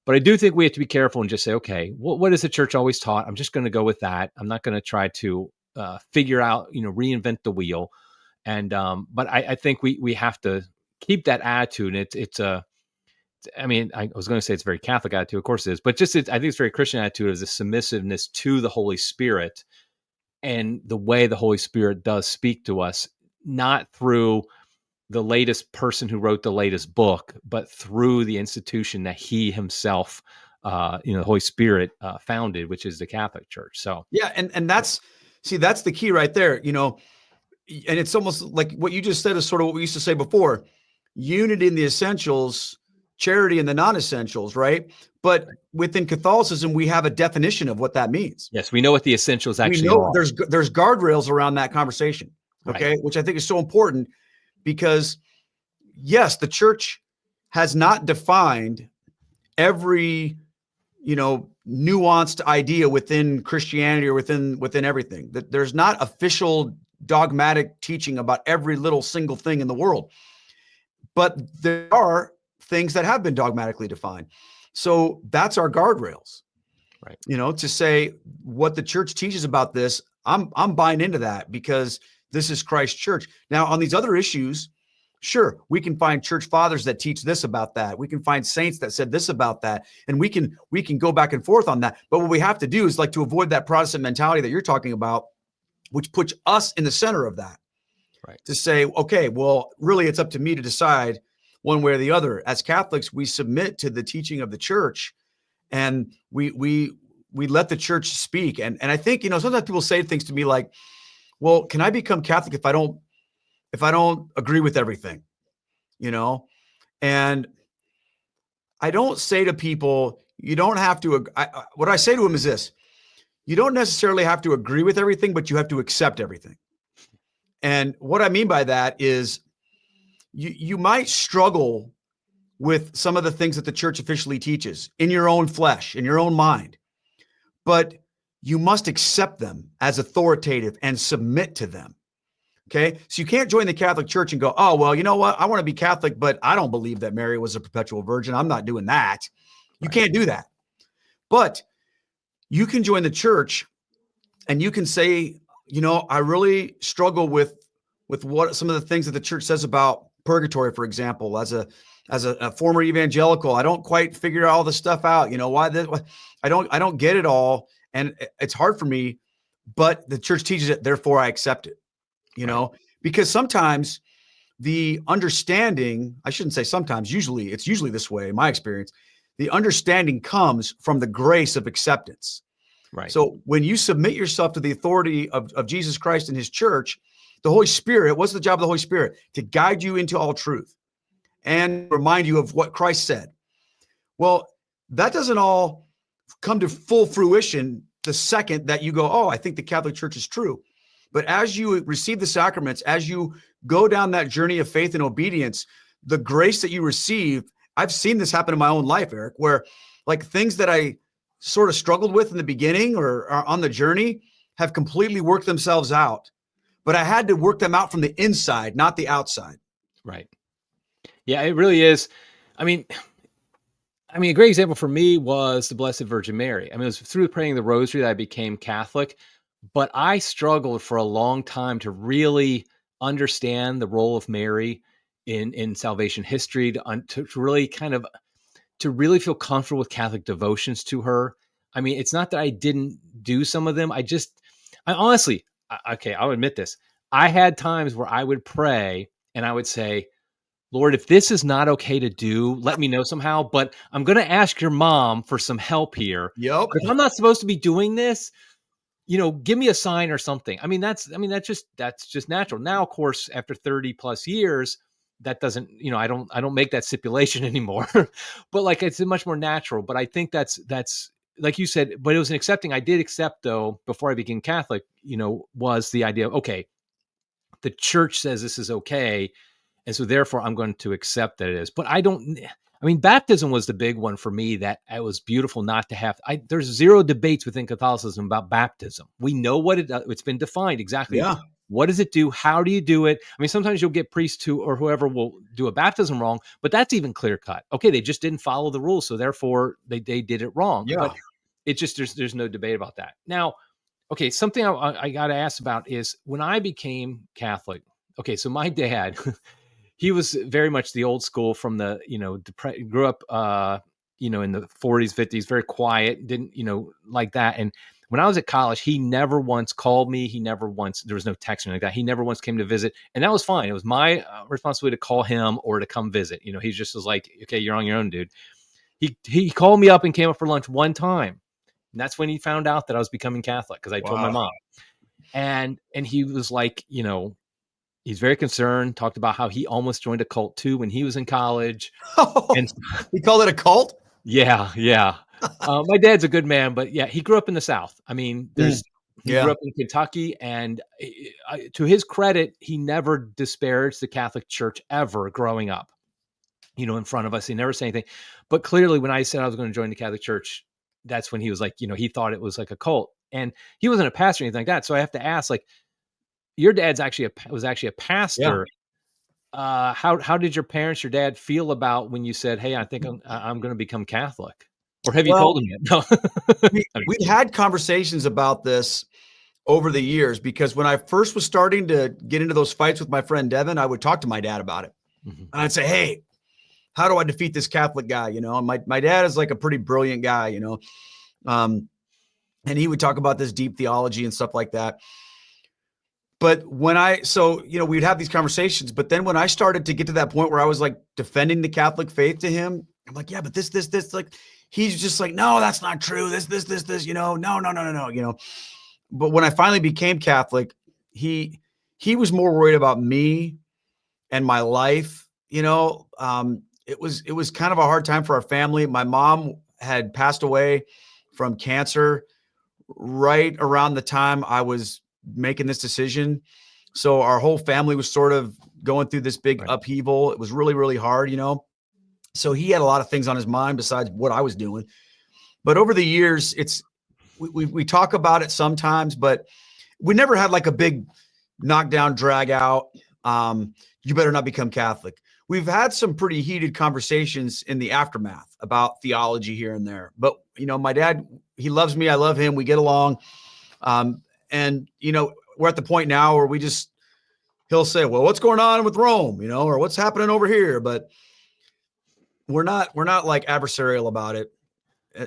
But I do think we have to be careful and just say, okay, what has the church always taught? I'm just going to go with that. I'm not going to try to figure out, reinvent the wheel. And but I think we have to keep that attitude. And I was going to say it's a very Catholic attitude, of course it is, but I think it's very Christian attitude is a submissiveness to the Holy Spirit and the way the Holy Spirit does speak to us, not through the latest person who wrote the latest book, but through the institution that he himself, the Holy Spirit founded, which is the Catholic Church. So yeah, and that's the key right there. And it's almost like what you just said is sort of what we used to say before: unity in the essentials, charity in the non-essentials, right? But within Catholicism, we have a definition of what that means. Yes, we know what the essentials actually we know are. There's guardrails around that conversation, okay? Right. Which I think is so important because, yes, the church has not defined every, nuanced idea within Christianity or within everything. That there's not official dogmatic teaching about every little single thing in the world, but there are things that have been dogmatically defined. So that's our guardrails, right? To say what the church teaches about this, I'm buying into that because this is Christ's church. Now, on these other issues, sure, we can find church fathers that teach this about that. We can find saints that said this about that, and we can go back and forth on that. But what we have to do is to avoid that Protestant mentality that you're talking about, which puts us in the center of that. Right. To say, okay, well, really, it's up to me to decide one way or the other. As Catholics, we submit to the teaching of the church, and we let the church speak. And I think, sometimes people say things to me like, well, can I become Catholic if I don't agree with everything? And I don't say to people, you don't have to, what I say to them is this: you don't necessarily have to agree with everything, but you have to accept everything. And what I mean by that is you might struggle with some of the things that the church officially teaches in your own flesh, in your own mind, but you must accept them as authoritative and submit to them. Okay. So you can't join the Catholic Church and go, oh, well, you know what? I want to be Catholic, but I don't believe that Mary was a perpetual virgin. I'm not doing that. You can't do that. But you can join the church and you can say, I really struggle with what some of the things that the church says about purgatory, for example. As a former evangelical, I don't quite figure all the stuff out. Why I don't get it all, and it's hard for me. But the church teaches it, therefore I accept it. Because sometimes the understanding, I shouldn't say sometimes, it's usually this way in my experience. The understanding comes from the grace of acceptance. Right. So when you submit yourself to the authority of Jesus Christ and his church, the Holy Spirit, what's the job of the Holy Spirit? To guide you into all truth and remind you of what Christ said. Well, that doesn't all come to full fruition the second that you go, oh, I think the Catholic Church is true. But as you receive the sacraments, as you go down that journey of faith and obedience, the grace that you receive, I've seen this happen in my own life, Eric, where things that I sort of struggled with in the beginning or on the journey have completely worked themselves out. But I had to work them out from the inside, not the outside. Right. Yeah, it really is. I mean, a great example for me was the Blessed Virgin Mary. It was through praying the Rosary that I became Catholic, but I struggled for a long time to really understand the role of Mary in salvation history, to really to really feel comfortable with Catholic devotions to her. It's not that I didn't do some of them. I honestly, okay, I'll admit this. I had times where I would pray and I would say, Lord, if this is not okay to do, let me know somehow, but I'm going to ask your mom for some help here. Yep. If I'm not supposed to be doing this, give me a sign or something. That's just natural. Now, of course, after 30 plus years, that doesn't, I don't make that stipulation anymore, but it's much more natural. But I think that's like you said, but it was an accepting. I did accept, though, before I became Catholic, was the idea of, okay, the church says this is okay. And so therefore I'm going to accept that it is, but I mean, baptism was the big one for me, that it was beautiful not to have. There's zero debates within Catholicism about baptism. We know what it's been defined exactly. Yeah. What does it do? How do you do it? I mean, sometimes you'll get priests or whoever will do a baptism wrong, but that's even clear cut. Okay, they just didn't follow the rules, so therefore they did it wrong. Yeah. But it just there's no debate about that. Now, okay, something I got to ask about is when I became Catholic. Okay, so my dad, he was very much the old school from the, grew up, in the 40s, 50s, very quiet, didn't, like that. And when I was at college, he never once called me. There was no texting like that. He never once came to visit. And that was fine. It was my responsibility to call him or to come visit. He just was like, okay, you're on your own, dude. He called me up and came up for lunch one time. And that's when he found out that I was becoming Catholic, because I told my mom. And he was like, he's very concerned, talked about how he almost joined a cult too when he was in college. And he called it a cult? Yeah. My dad's a good man, but yeah, he grew up in the South. I mean, he grew up in Kentucky, and to his credit, he never disparaged the Catholic Church ever growing up, in front of us. He never said anything. But clearly, when I said I was going to join the Catholic Church, that's when he was like, he thought it was like a cult. And he wasn't a pastor or anything like that. So I have to ask, like, your dad's was actually a pastor. Yeah. How did your parents, your dad, feel about when you said, "Hey, I think I'm going to become Catholic"? Or have you told him yet? No. We've had conversations about this over the years, because when I first was starting to get into those fights with my friend Devin, I would talk to my dad about it. Mm-hmm. And I'd say, "Hey, how do I defeat this Catholic guy?" And my dad is like a pretty brilliant guy, and he would talk about this deep theology and stuff like that. But we'd have these conversations, but then when I started to get to that point where I was like defending the Catholic faith to him, I'm like, yeah, but this, like, he's just like, no, that's not true. This, no. But when I finally became Catholic, he was more worried about me and my life. It was kind of a hard time for our family. My mom had passed away from cancer right around the time I was making this decision. So our whole family was sort of going through this big upheaval. It was really, really hard, So he had a lot of things on his mind besides what I was doing. But over the years, we talk about it sometimes, but we never had like a big knockdown, drag out. You better not become Catholic. We've had some pretty heated conversations in the aftermath about theology here and there. But, my dad, he loves me. I love him. We get along. And, we're at the point now where he'll say, well, what's going on with Rome, or what's happening over here? But we're not like adversarial about it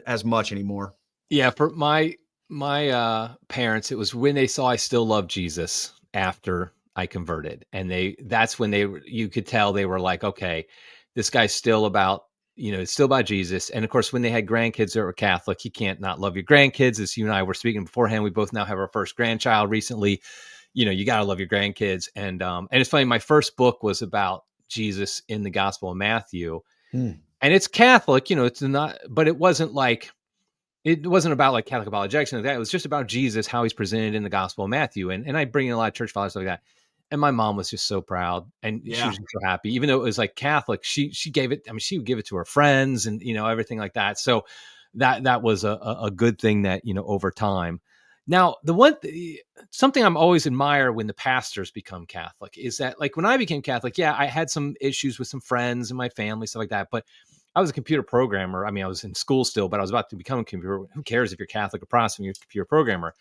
as much anymore. Yeah. For my parents, it was when they saw I still loved Jesus after I converted. And that's when you could tell they were like, okay, this guy's still about, it's still about Jesus. And of course, when they had grandkids that were Catholic, you can't not love your grandkids. As you and I were speaking beforehand, we both now have our first grandchild recently. You got to love your grandkids. And it's funny, my first book was about Jesus in the Gospel of Matthew. And it's Catholic, it's not, but it wasn't about like Catholic apologetics and like that. It was just about Jesus, how he's presented in the Gospel of Matthew. And I bring in a lot of church fathers like that. And my mom was just so proud, and she was so happy, even though it was like Catholic. She gave it. I mean, she would give it to her friends, and everything like that. So that was a good thing that over time. Now, something I'm always admire when the pastors become Catholic is that, like, when I became Catholic, I had some issues with some friends and my family, stuff like that. But I was a computer programmer. I mean, I was in school still, but I was about to become a computer. Who cares if you're Catholic or Protestant? You're a computer programmer.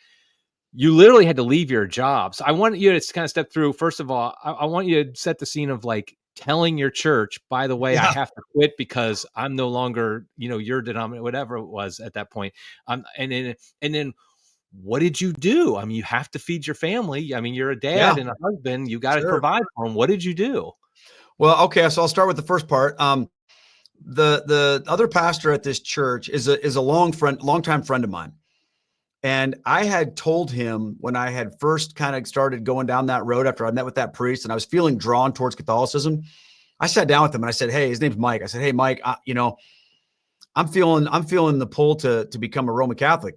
You literally had to leave your job. So I want you to kind of step through. First of all, I want you to set the scene of like telling your church, by the way, I have to quit because I'm no longer, your denomination, whatever it was at that point. And then what did you do? I mean, you have to feed your family. I mean, you're a dad and a husband. You got to provide for them. What did you do? Well, okay. So I'll start with the first part. The other pastor at this church is a longtime friend of mine. And I had told him when I had first kind of started going down that road after I met with that priest and I was feeling drawn towards Catholicism, I sat down with him and I said, hey, his name's Mike. I said, hey, Mike, I'm feeling the pull to become a Roman Catholic.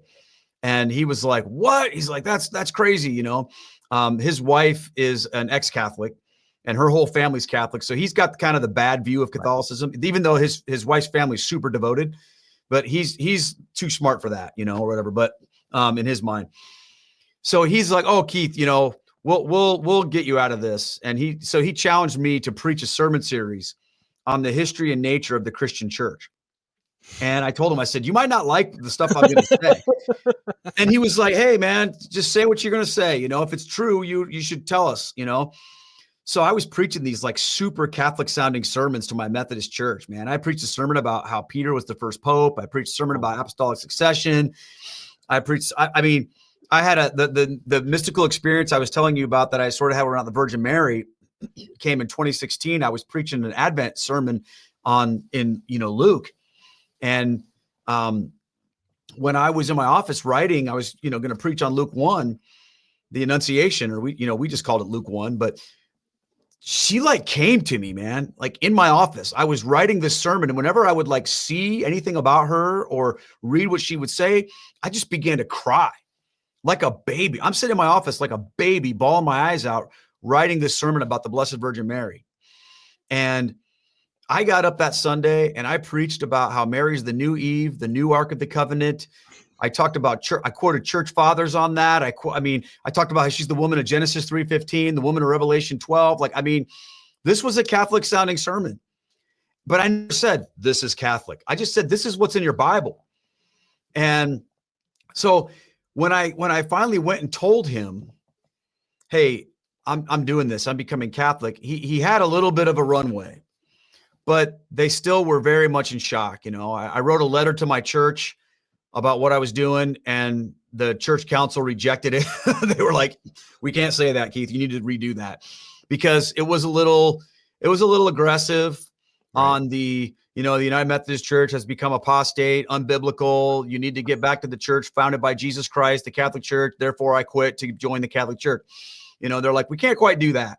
And he was like, what? He's like, that's crazy. His wife is an ex-Catholic and her whole family's Catholic. So he's got kind of the bad view of Catholicism, even though his wife's family is super devoted, but he's too smart for that, or whatever. But in his mind, so he's like, "Oh, Keith, we'll get you out of this." And he challenged me to preach a sermon series on the history and nature of the Christian church. And I told him, I said, "You might not like the stuff I'm going to say." And he was like, "Hey, man, just say what you're going to say. If it's true, you should tell us, So I was preaching these like super Catholic sounding sermons to my Methodist church, man. I preached a sermon about how Peter was the first pope. I preached a sermon about apostolic succession. I had the mystical experience I was telling you about that I sort of had around the Virgin Mary came in 2016. I was preaching an Advent sermon in Luke. And when I was in my office writing, I was, going to preach on Luke 1, the Annunciation, or we just called it Luke 1, but she like came to me, man, like in my office. I was writing this sermon, and whenever I would like see anything about her or read what she would say, I just began to cry like a baby. I'm sitting in my office like a baby, bawling my eyes out, writing this sermon about the Blessed Virgin Mary. And I got up that Sunday and I preached about how Mary's the new Eve, the new Ark of the Covenant. I talked about church. I quoted church fathers on that. I talked about how she's the woman of Genesis 3:15, the woman of Revelation 12. This was a Catholic sounding sermon, but I never said this is Catholic. I just said, this is what's in your Bible. And so when I finally went and told him, "Hey, I'm doing this, I'm becoming Catholic," he had a little bit of a runway, but they still were very much in shock. I wrote a letter to my church about what I was doing, and the church council rejected it. They were like, "We can't say that, Keith. You need to redo that," because it was a little aggressive on the United Methodist Church has become apostate, unbiblical. You need to get back to the church founded by Jesus Christ, the Catholic Church. Therefore, I quit to join the Catholic Church. They're like, "We can't quite do that."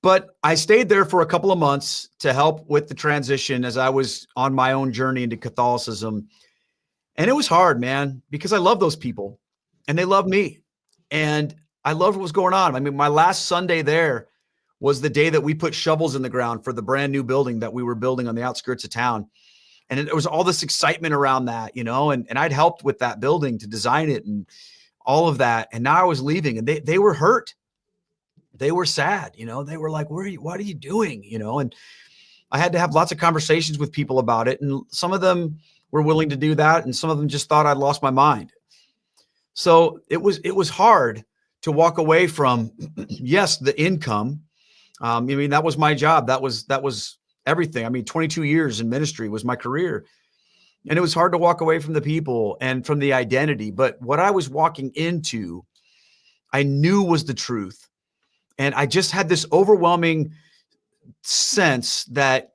But I stayed there for a couple of months to help with the transition as I was on my own journey into Catholicism. And it was hard, man, because I love those people and they love me. And I loved what was going on. I mean, my last Sunday there was the day that we put shovels in the ground for the brand new building that we were building on the outskirts of town. And it was all this excitement around that, and I'd helped with that building to design it and all of that. And now I was leaving and they were hurt. They were sad, they were like, what are you doing? And I had to have lots of conversations with people about it. And some of them were willing to do that. And some of them just thought I'd lost my mind. So it was hard to walk away from, yes, the income. That was my job. That was everything. 22 years in ministry was my career. And it was hard to walk away from the people and from the identity. But what I was walking into, I knew was the truth. And I just had this overwhelming sense that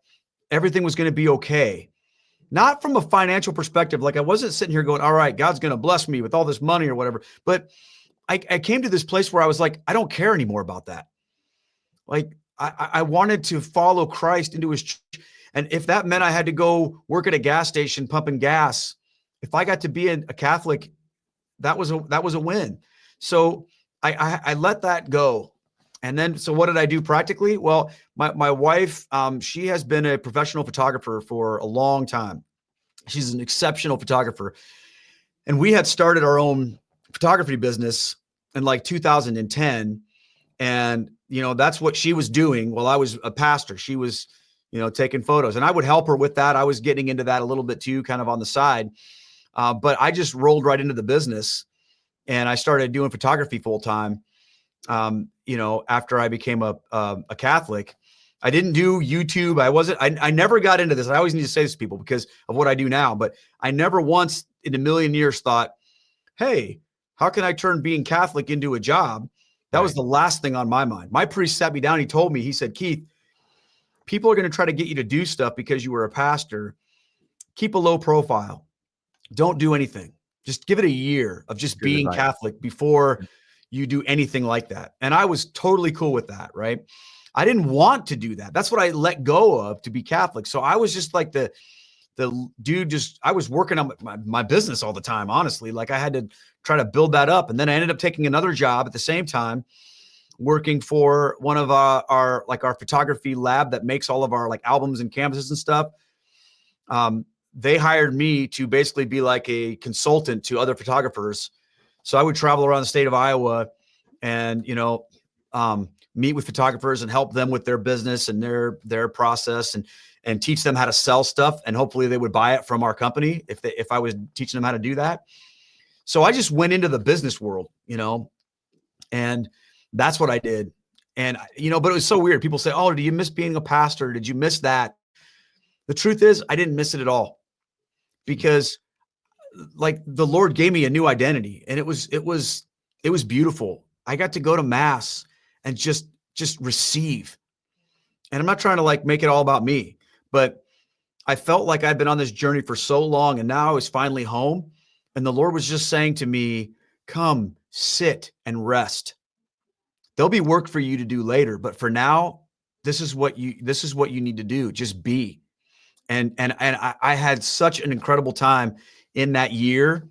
everything was going to be okay. Not from a financial perspective. Like I wasn't sitting here going, all right, God's going to bless me with all this money or whatever. But I came to this place where I was like, I don't care anymore about that. Like I wanted to follow Christ into his church. And if that meant I had to go work at a gas station pumping gas, if I got to be a Catholic, that was a win. So I let that go. And then, so what did I do practically? Well, my wife, she has been a professional photographer for a long time. She's an exceptional photographer. And we had started our own photography business in like 2010. And, that's what she was doing while I was a pastor. She was, taking photos, and I would help her with that. I was getting into that a little bit too, kind of on the side. But I just rolled right into the business and I started doing photography full time. After I became a Catholic. I didn't do YouTube. I never got into this. I always need to say this to people because of what I do now, but I never once in a million years thought, hey, how can I turn being Catholic into a job? That was the last thing on my mind. My priest sat me down. He told me, he said, Keith, people are going to try to get you to do stuff because you were a pastor. Keep a low profile. Don't do anything. Just give it a year of just being Catholic before you do anything like that. And I was totally cool with that, right? I didn't want to do that. That's what I let go of to be Catholic. So I was just like the dude, I was working on my business all the time, honestly. Like I had to try to build that up. And then I ended up taking another job at the same time working for one of our photography lab that makes all of our like albums and canvases and stuff. They hired me to basically be like a consultant to other photographers. So I would travel around the state of Iowa and, meet with photographers and help them with their business and their process and teach them how to sell stuff. And hopefully they would buy it from our company if I was teaching them how to do that. So I just went into the business world, and that's what I did. And, but it was so weird. People say, oh, do you miss being a pastor? Did you miss that? The truth is I didn't miss it at all, because like the Lord gave me a new identity, and it was beautiful. I got to go to mass and just receive. And I'm not trying to like make it all about me, but I felt like I'd been on this journey for so long, and now I was finally home. And the Lord was just saying to me, come sit and rest. There'll be work for you to do later, but for now, this is what you need to do. Just be. And I had such an incredible time in that year.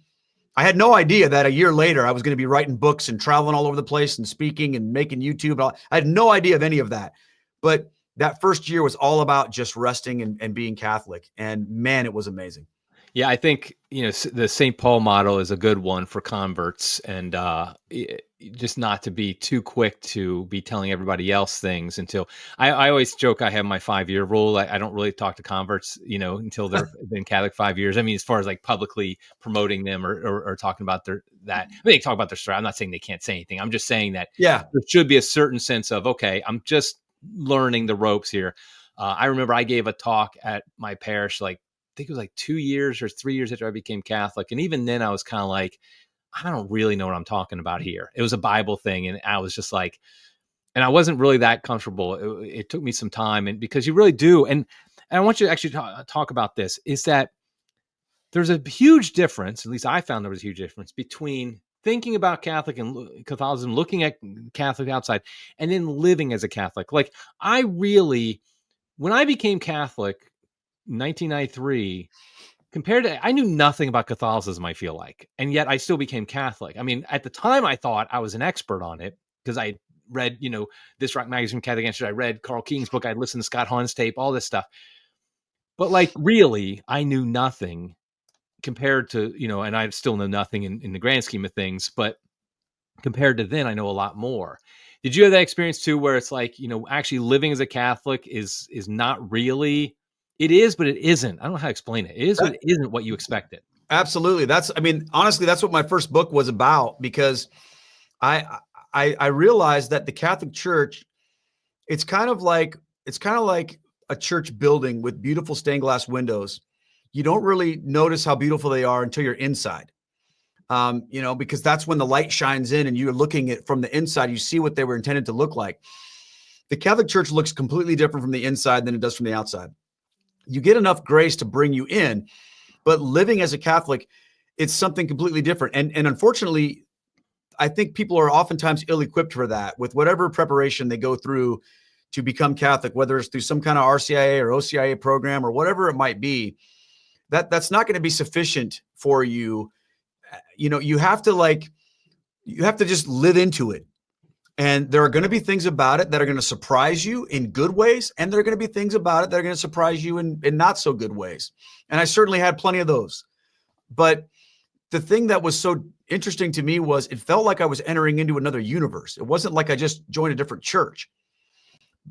I had no idea that a year later I was going to be writing books and traveling all over the place and speaking and making YouTube. I had no idea of any of that. But that first year was all about just resting and being Catholic. And man, it was amazing. Yeah, I think, the St. Paul model is a good one for converts, and just not to be too quick to be telling everybody else things until I always joke I have my 5-year rule. I don't really talk to converts, until they've been Catholic 5 years. I mean, as far as like publicly promoting them or talking about they talk about their story. I'm not saying they can't say anything. I'm just saying that there should be a certain sense of, okay, I'm just learning the ropes here. I remember I gave a talk at my parish, like, I think it was like 2 years or 3 years after I became Catholic. And even then I was kind of like, I don't really know what I'm talking about here. It was a Bible thing. And I was just like, and I wasn't really that comfortable. It took me some time, and because you really do. And I want you to actually talk about this, is that there's a huge difference. At least I found there was a huge difference between thinking about Catholicism, looking at Catholic outside, and then living as a Catholic. Like when I became Catholic, 1993, I knew nothing about Catholicism, I feel like, and yet I still became Catholic. I mean, at the time I thought I was an expert on it because I read, This Rock Magazine, Catholic Answers. I read Carl King's book. I'd listened to Scott Hahn's tape, all this stuff. But like, really, I knew nothing compared to, and I still know nothing in the grand scheme of things, but compared to then, I know a lot more. Did you have that experience too, where it's like, actually living as a Catholic is not really, it is, but it isn't. I don't know how to explain it. It is, but it isn't what you expected. Absolutely. Honestly, that's what my first book was about, because I realized that the Catholic Church, it's kind of like a church building with beautiful stained glass windows. You don't really notice how beautiful they are until you're inside. Because that's when the light shines in and you're looking at from the inside, you see what they were intended to look like. The Catholic Church looks completely different from the inside than it does from the outside. You get enough grace to bring you in, but living as a Catholic, it's something completely different. And unfortunately, I think people are oftentimes ill-equipped for that with whatever preparation they go through to become Catholic, whether it's through some kind of RCIA or OCIA program or whatever it might be. That's not going to be sufficient for you. You have to just live into it. And there are going to be things about it that are going to surprise you in good ways. And there are going to be things about it that are going to surprise you in not so good ways. And I certainly had plenty of those. But the thing that was so interesting to me was it felt like I was entering into another universe. It wasn't like I just joined a different church.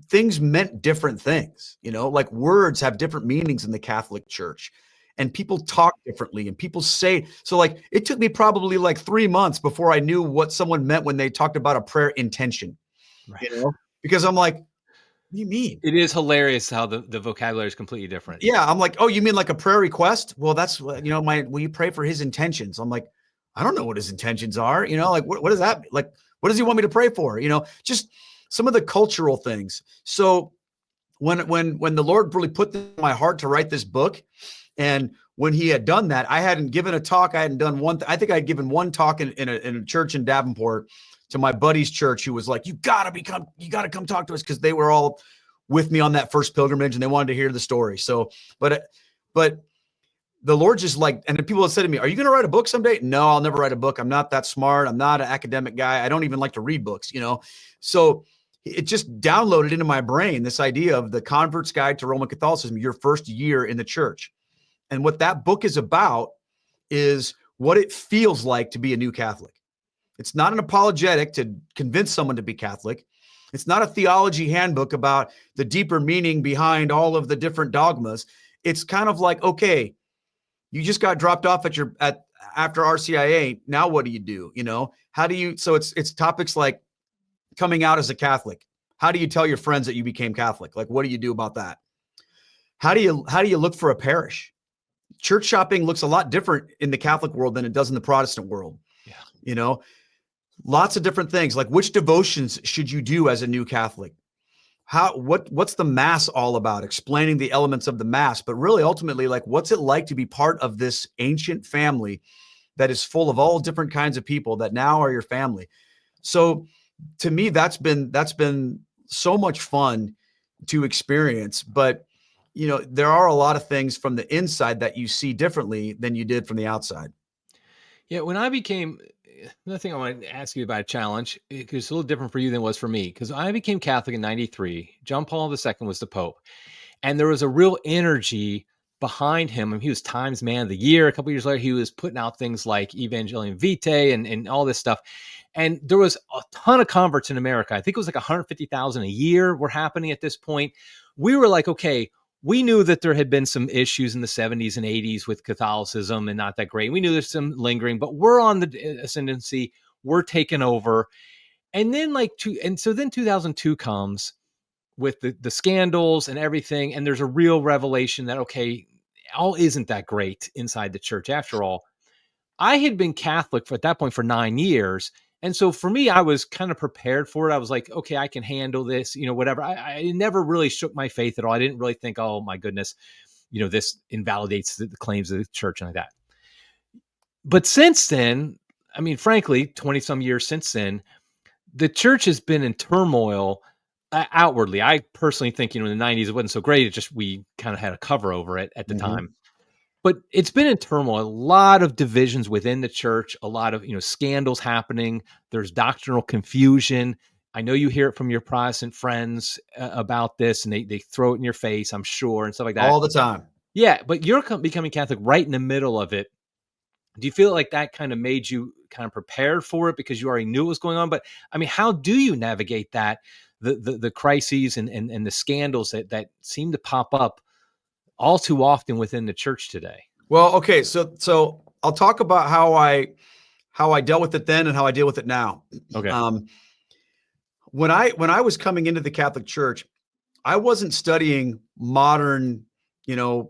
Things meant different things, like words have different meanings in the Catholic Church. And people talk differently and people say, so like, it took me probably like 3 months before I knew what someone meant when they talked about a prayer intention, right. Because I'm like, what do you mean? It is hilarious how the vocabulary is completely different. Yeah. I'm like, oh, you mean like a prayer request? Well, that's, will you pray for his intentions? I'm like, I don't know what his intentions are. Like, what does that, like, what does he want me to pray for? Just some of the cultural things. So when the Lord really put in my heart to write this book, and when he had done that, I hadn't given a talk. I hadn't done one. I think I had given one talk in a church in Davenport to my buddy's church, who was like, you got to come talk to us. Cause they were all with me on that first pilgrimage and they wanted to hear the story. So, but the Lord just like, and then people have said to me, are you going to write a book someday? No, I'll never write a book. I'm not that smart. I'm not an academic guy. I don't even like to read books, So it just downloaded into my brain this idea of the Convert's Guide to Roman Catholicism, your first year in the church. And what that book is about is what it feels like to be a new Catholic. It's not an apologetic to convince someone to be Catholic. It's not a theology handbook about the deeper meaning behind all of the different dogmas. It's kind of like, okay, you just got dropped off after RCIA. Now what do you do? How do you, so it's topics like coming out as a Catholic. How do you tell your friends that you became Catholic? Like, what do you do about that? How do you look for a parish? Church shopping looks a lot different in the Catholic world than it does in the Protestant world. Yeah. Lots of different things, like which devotions should you do as a new Catholic? What's the Mass all about? Explaining the elements of the Mass, but really ultimately, like, what's it like to be part of this ancient family that is full of all different kinds of people that now are your family? So to me, that's been so much fun to experience. But there are a lot of things from the inside that you see differently than you did from the outside. Yeah, when I became, another thing I want to ask you about a challenge, because it's a little different for you than it was for me, because I became Catholic in 93. John Paul II was the Pope. And there was a real energy behind him. I mean, he was Times Man of the Year. A couple of years later, he was putting out things like Evangelical Vitae and all this stuff. And there was a ton of converts in America. I think it was like 150,000 a year were happening at this point. We were like, okay, we knew that there had been some issues in the 70s and 80s with Catholicism and not that great. We knew there's some lingering, but we're on the ascendancy. We're taking over. And then then 2002 comes with the scandals and everything. And there's a real revelation that, okay, all isn't that great inside the church after all. I had been Catholic at that point for 9 years. And so for me, I was kind of prepared for it. I was like, okay, I can handle this, whatever. I never really shook my faith at all. I didn't really think, oh my goodness, this invalidates the claims of the church and like that. But since then, I mean, frankly, 20 some years since then, the church has been in turmoil outwardly. I personally think, in the 90s, it wasn't so great. It just, we kind of had a cover over it at the time. But it's been in turmoil, a lot of divisions within the church, a lot of, scandals happening. There's doctrinal confusion. I know you hear it from your Protestant friends about this, and they throw it in your face, I'm sure, and stuff like that. All the time. Yeah, but you're becoming Catholic right in the middle of it. Do you feel like that kind of made you kind of prepared for it because you already knew what was going on? But I mean, how do you navigate that, the crises and the scandals that seem to pop up all too often within the church today? Well, okay. So I'll talk about how I dealt with it then and how I deal with it now. Okay. When I was coming into the Catholic Church, I wasn't studying modern, and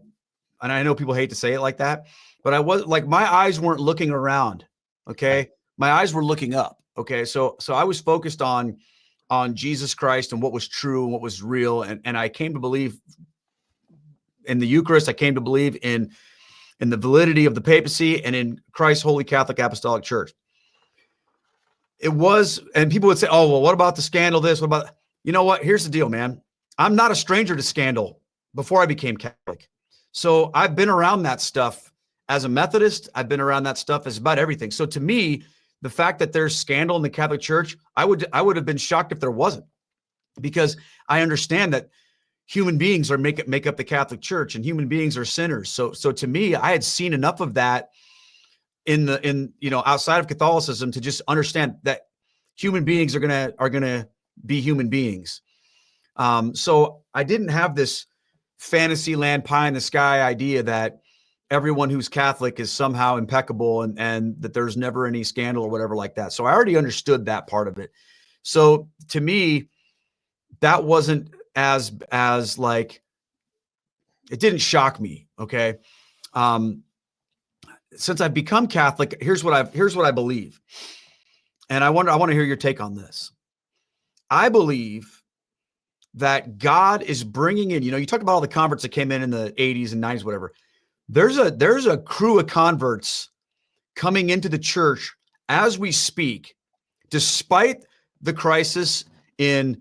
I know people hate to say it like that, but I was like, my eyes weren't looking around. Okay. My eyes were looking up. Okay. So I was focused on Jesus Christ and what was true and what was real. And I came to believe in the Eucharist. I came to believe in the validity of the papacy and in Christ's Holy Catholic Apostolic Church. It was, and people would say, oh, well, what about the scandal? What about, what? Here's the deal, man. I'm not a stranger to scandal before I became Catholic. So I've been around that stuff as a Methodist. I've been around that stuff as about everything. So to me, the fact that there's scandal in the Catholic Church, I would have been shocked if there wasn't, because I understand that human beings make up the Catholic Church, and human beings are sinners. So to me, I had seen enough of that in outside of Catholicism to just understand that human beings are gonna be human beings. So I didn't have this fantasy land pie in the sky idea that everyone who's Catholic is somehow impeccable and that there's never any scandal or whatever like that. So I already understood that part of it. So to me, that wasn't as like, it didn't shock me. Okay. Since I've become Catholic, here's what I believe. And I want to hear your take on this. I believe that God is bringing in, you talk about all the converts that came in the 80s and 90s, whatever. There's a crew of converts coming into the church as we speak, despite the crisis in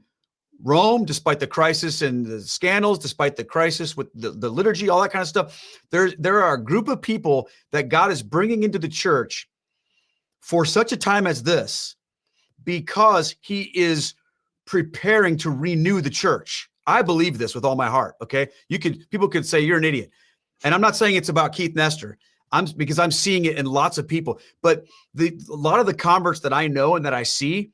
Rome, despite the crisis and the scandals, despite the crisis with the liturgy, all that kind of stuff, there are a group of people that God is bringing into the church for such a time as this, because he is preparing to renew the church. I believe this with all my heart. Okay. People could say you're an idiot. And I'm not saying it's about Keith Nestor. Because I'm seeing it in lots of people, but a lot of the converts that I know and that I see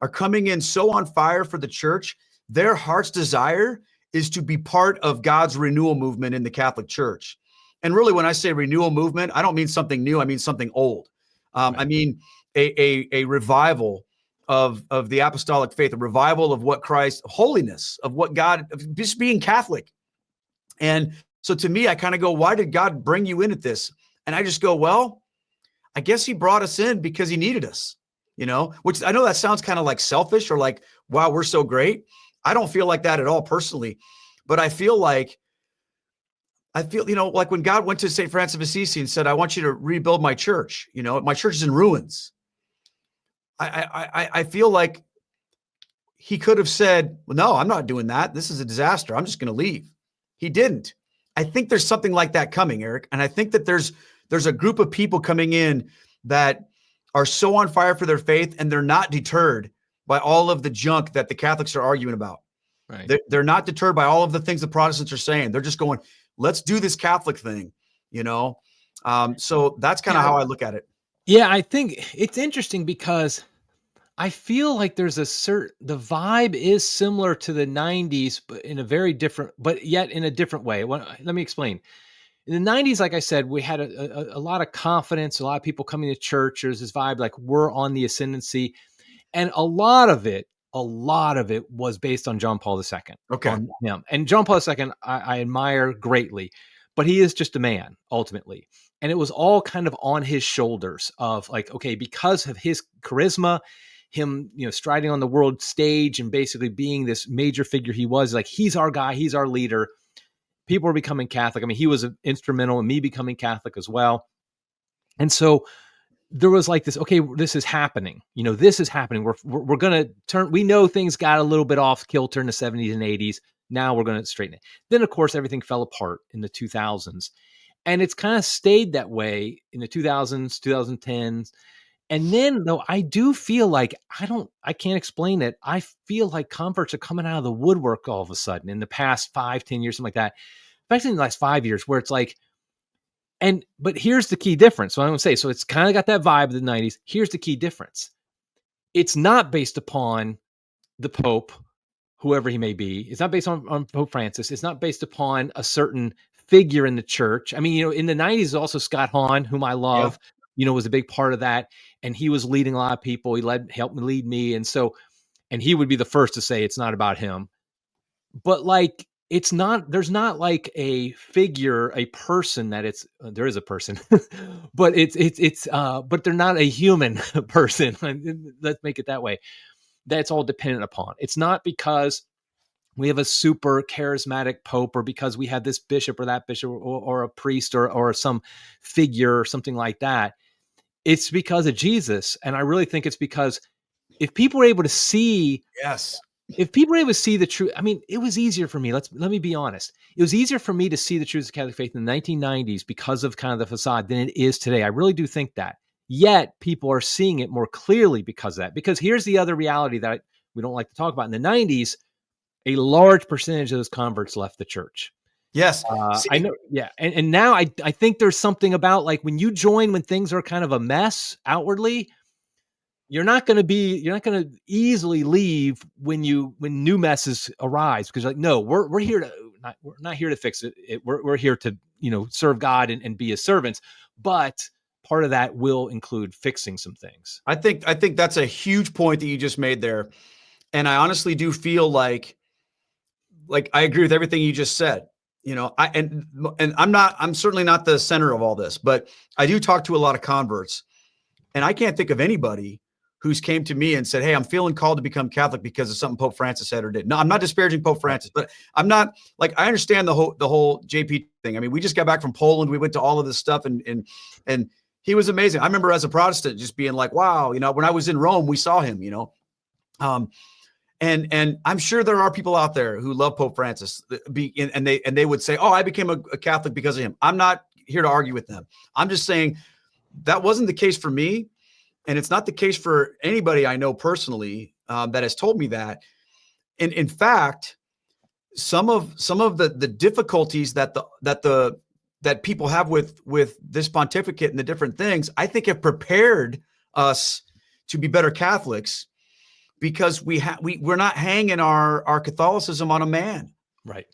are coming in so on fire for the church. Their heart's desire is to be part of God's renewal movement in the Catholic Church. And really, when I say renewal movement, I don't mean something new. I mean something old. Right. I mean a revival of the apostolic faith, a revival of what Christ, holiness, of what God, just being Catholic. And so to me, I kind of go, why did God bring you in at this? And I just go, well, I guess he brought us in because he needed us, which I know that sounds kind of like selfish or like, wow, we're so great. I don't feel like that at all personally, but I feel like when God went to St. Francis of Assisi and said, I want you to rebuild my church, my church is in ruins. I feel like he could have said, well, no, I'm not doing that. This is a disaster. I'm just going to leave. He didn't. I think there's something like that coming, Eric. And I think that there's a group of people coming in that are so on fire for their faith, and they're not deterred by all of the junk that the Catholics are arguing about. Right. They're not deterred by all of the things the Protestants are saying. They're just going, let's do this Catholic thing, So that's kind of how I look at it. Yeah, I think it's interesting because I feel like there's the vibe is similar to the 90s, but in a very different, but yet in a different way. Let me explain. In the 90s, like I said, we had a lot of confidence, a lot of people coming to church. There's this vibe like we're on the ascendancy. And a lot of it was based on John Paul II. Okay. On him. And John Paul II, I admire greatly, but he is just a man ultimately. And it was all kind of on his shoulders of like, okay, because of his charisma, him, striding on the world stage and basically being this major figure he was, like, he's our guy, he's our leader. People are becoming Catholic. I mean, he was instrumental in me becoming Catholic as well. And so there was like this, okay, this is happening. This is happening. We're going to turn, we know things got a little bit off kilter in the 70s and 80s. Now we're going to straighten it. Then, of course, everything fell apart in the 2000s. And it's kind of stayed that way in the 2000s, 2010s. And then, though, I do feel like I can't explain it. I feel like converts are coming out of the woodwork all of a sudden in the past 5-10 years, something like that. Especially in the last 5 years, where it's like, but here's the key difference. So I want to say, so it's kind of got that vibe of the 90s. Here's the key difference. It's not based upon the Pope, whoever he may be. It's not based on Pope Francis. It's not based upon a certain figure in the church. I mean, in the 90s, also Scott Hahn, whom I love, was a big part of that. And he was leading a lot of people. He helped me lead me. And he would be the first to say it's not about him. But like, there's not like a figure, a person that there is a person, but but they're not a human person. Let's make it that way. That's all dependent upon. It's not because we have a super charismatic pope or because we have this bishop or that bishop or a priest or some figure or something like that. It's because of Jesus. And I really think it's because if people were able to see, if people were able to see the truth, I mean, it was easier for me. Let me be honest. It was easier for me to see the truth of Catholic faith in the 1990s because of kind of the facade than it is today. I really do think that. Yet people are seeing it more clearly because of that. Because here's the other reality that we don't like to talk about. In the 90s, a large percentage of those converts left the church. Yes. I know. Yeah. And now I think there's something about like when you join when things are kind of a mess outwardly, you're not going to easily leave when new messes arise because like, no, we're not here to fix it. We're here to, serve God and be his servants. But part of that will include fixing some things. I think that's a huge point that you just made there. And I honestly do feel like I agree with everything you just said. I'm certainly not the center of all this, but I do talk to a lot of converts, and I can't think of anybody who's came to me and said, hey, I'm feeling called to become Catholic because of something Pope Francis said or did. No, I'm not disparaging Pope Francis, but I'm not like, I understand the whole JP thing. I mean, we just got back from Poland. We went to all of this stuff and he was amazing. I remember as a Protestant just being like, wow, when I was in Rome, we saw him, And I'm sure there are people out there who love Pope Francis, and they would say, "Oh, I became a Catholic because of him." I'm not here to argue with them. I'm just saying that wasn't the case for me, and it's not the case for anybody I know personally that has told me that. And in fact, some of the difficulties that people have with this pontificate and the different things, I think have prepared us to be better Catholics, because we're not hanging our Catholicism on a man, Right.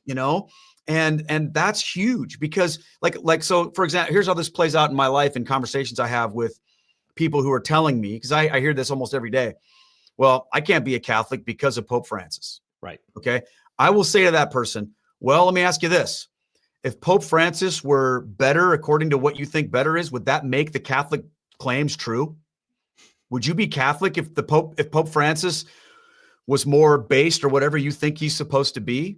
And that's huge, because so for example, here's how this plays out in my life and conversations I have with people who are telling me, because I hear this almost every day. Well, I can't be a Catholic because of Pope Francis. Right. Okay. I will say to that person, well, let me ask you this. If Pope Francis were better according to what you think better is, would that make the Catholic claims true? Would you be Catholic if Pope Francis was more based or whatever you think he's supposed to be?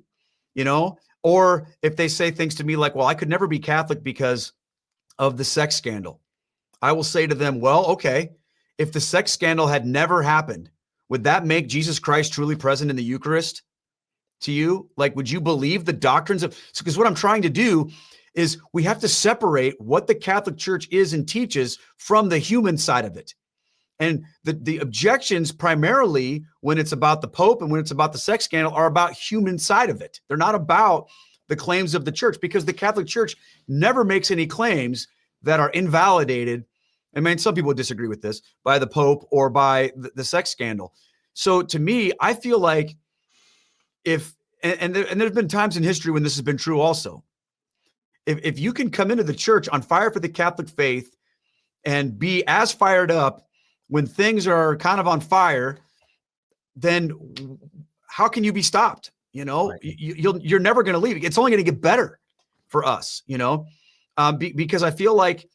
Or if they say things to me like, well, I could never be Catholic because of the sex scandal. I will say to them, well, okay, if the sex scandal had never happened, would that make Jesus Christ truly present in the Eucharist to you? Like, would you believe the doctrines of, because what I'm trying to do is we have to separate what the Catholic Church is and teaches from the human side of it. And the objections primarily when it's about the Pope and when it's about the sex scandal are about human side of it. They're not about the claims of the church, because the Catholic Church never makes any claims that are invalidated. I mean, some people disagree with this, by the Pope or by the sex scandal. So to me, I feel like and there's been times in history when this has been true also. If you can come into the church on fire for the Catholic faith and be as fired up when things are kind of on fire, then how can you be stopped? Right. You're never going to leave. It's only going to get better for us, because I feel like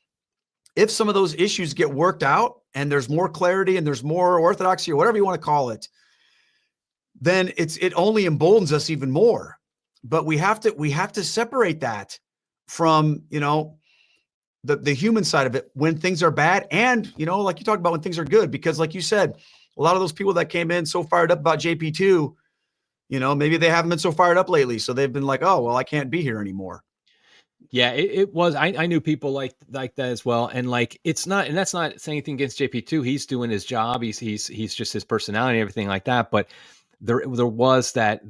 if some of those issues get worked out and there's more clarity and there's more orthodoxy or whatever you want to call it, then it only emboldens us even more. But we have to separate that from, the human side of it when things are bad, and like you talked about, when things are good, because like you said, a lot of those people that came in so fired up about JP2, maybe they haven't been so fired up lately, so they've been like, oh well, I can't be here anymore. Yeah, it was. I knew people like that as well, and like it's not, and that's not saying anything against JP2. He's doing his job. He's just his personality and everything like that. But there was that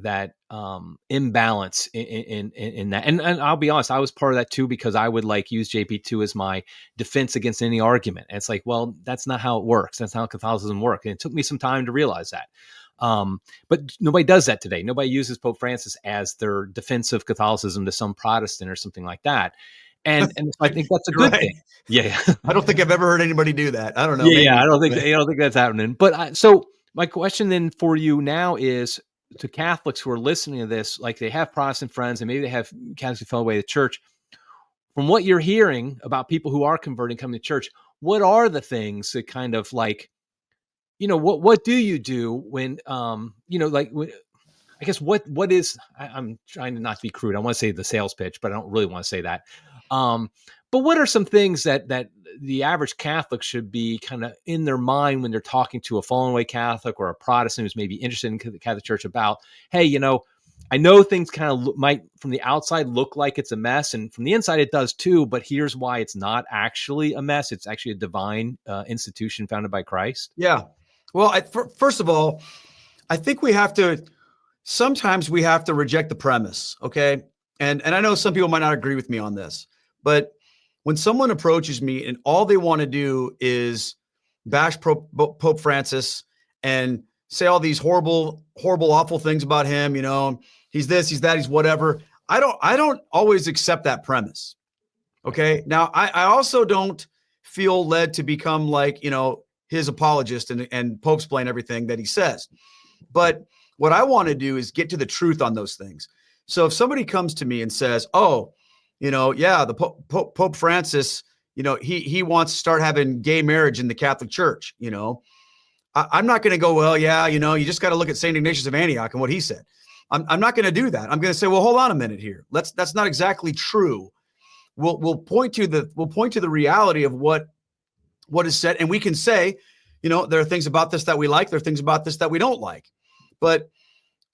imbalance in that, and I'll be honest, I was part of that too, because I would like use JP2 as my defense against any argument. And it's like, well, that's not how it works. That's not how Catholicism works. And it took me some time to realize that. But nobody does that today. Nobody uses Pope Francis as their defense of Catholicism to some Protestant or something like that. And I think that's a good thing. Yeah. I don't think I've ever heard anybody do that. I don't know. Yeah. I don't think that's happening. But so my question then for you now is, to Catholics who are listening to this, like they have Protestant friends and maybe they have Catholics who fell away the church. From what you're hearing about people who are converting, coming to church, what are the things that kind of like, what do you do when, like, I guess what is, I'm trying to not be crude. I want to say the sales pitch, but I don't really want to say that. But what are some things that the average Catholic should be kind of in their mind when they're talking to a fallen away Catholic or a Protestant who's maybe interested in the Catholic Church about, hey, I know things kind of might from the outside look like it's a mess, and from the inside it does too, but here's why it's not actually a mess. It's actually a divine institution founded by Christ. Yeah. Well, first of all, I think sometimes we have to reject the premise. Okay. And I know some people might not agree with me on this, but when someone approaches me and all they want to do is bash Pope Francis and say all these horrible, awful things about him, he's this, he's that, he's whatever. I don't always accept that premise. Okay. Now I also don't feel led to become like, his apologist and Pope-splain everything that he says. But what I want to do is get to the truth on those things. So if somebody comes to me and says, oh, the Pope Francis, he wants to start having gay marriage in the Catholic Church, I'm not going to go, well, yeah, you just got to look at St. Ignatius of Antioch and what he said. I'm not going to do that. I'm going to say, well, hold on a minute here. That's not exactly true. We'll point to the reality of what is said. And we can say, there are things about this that we like. There are things about this that we don't like. But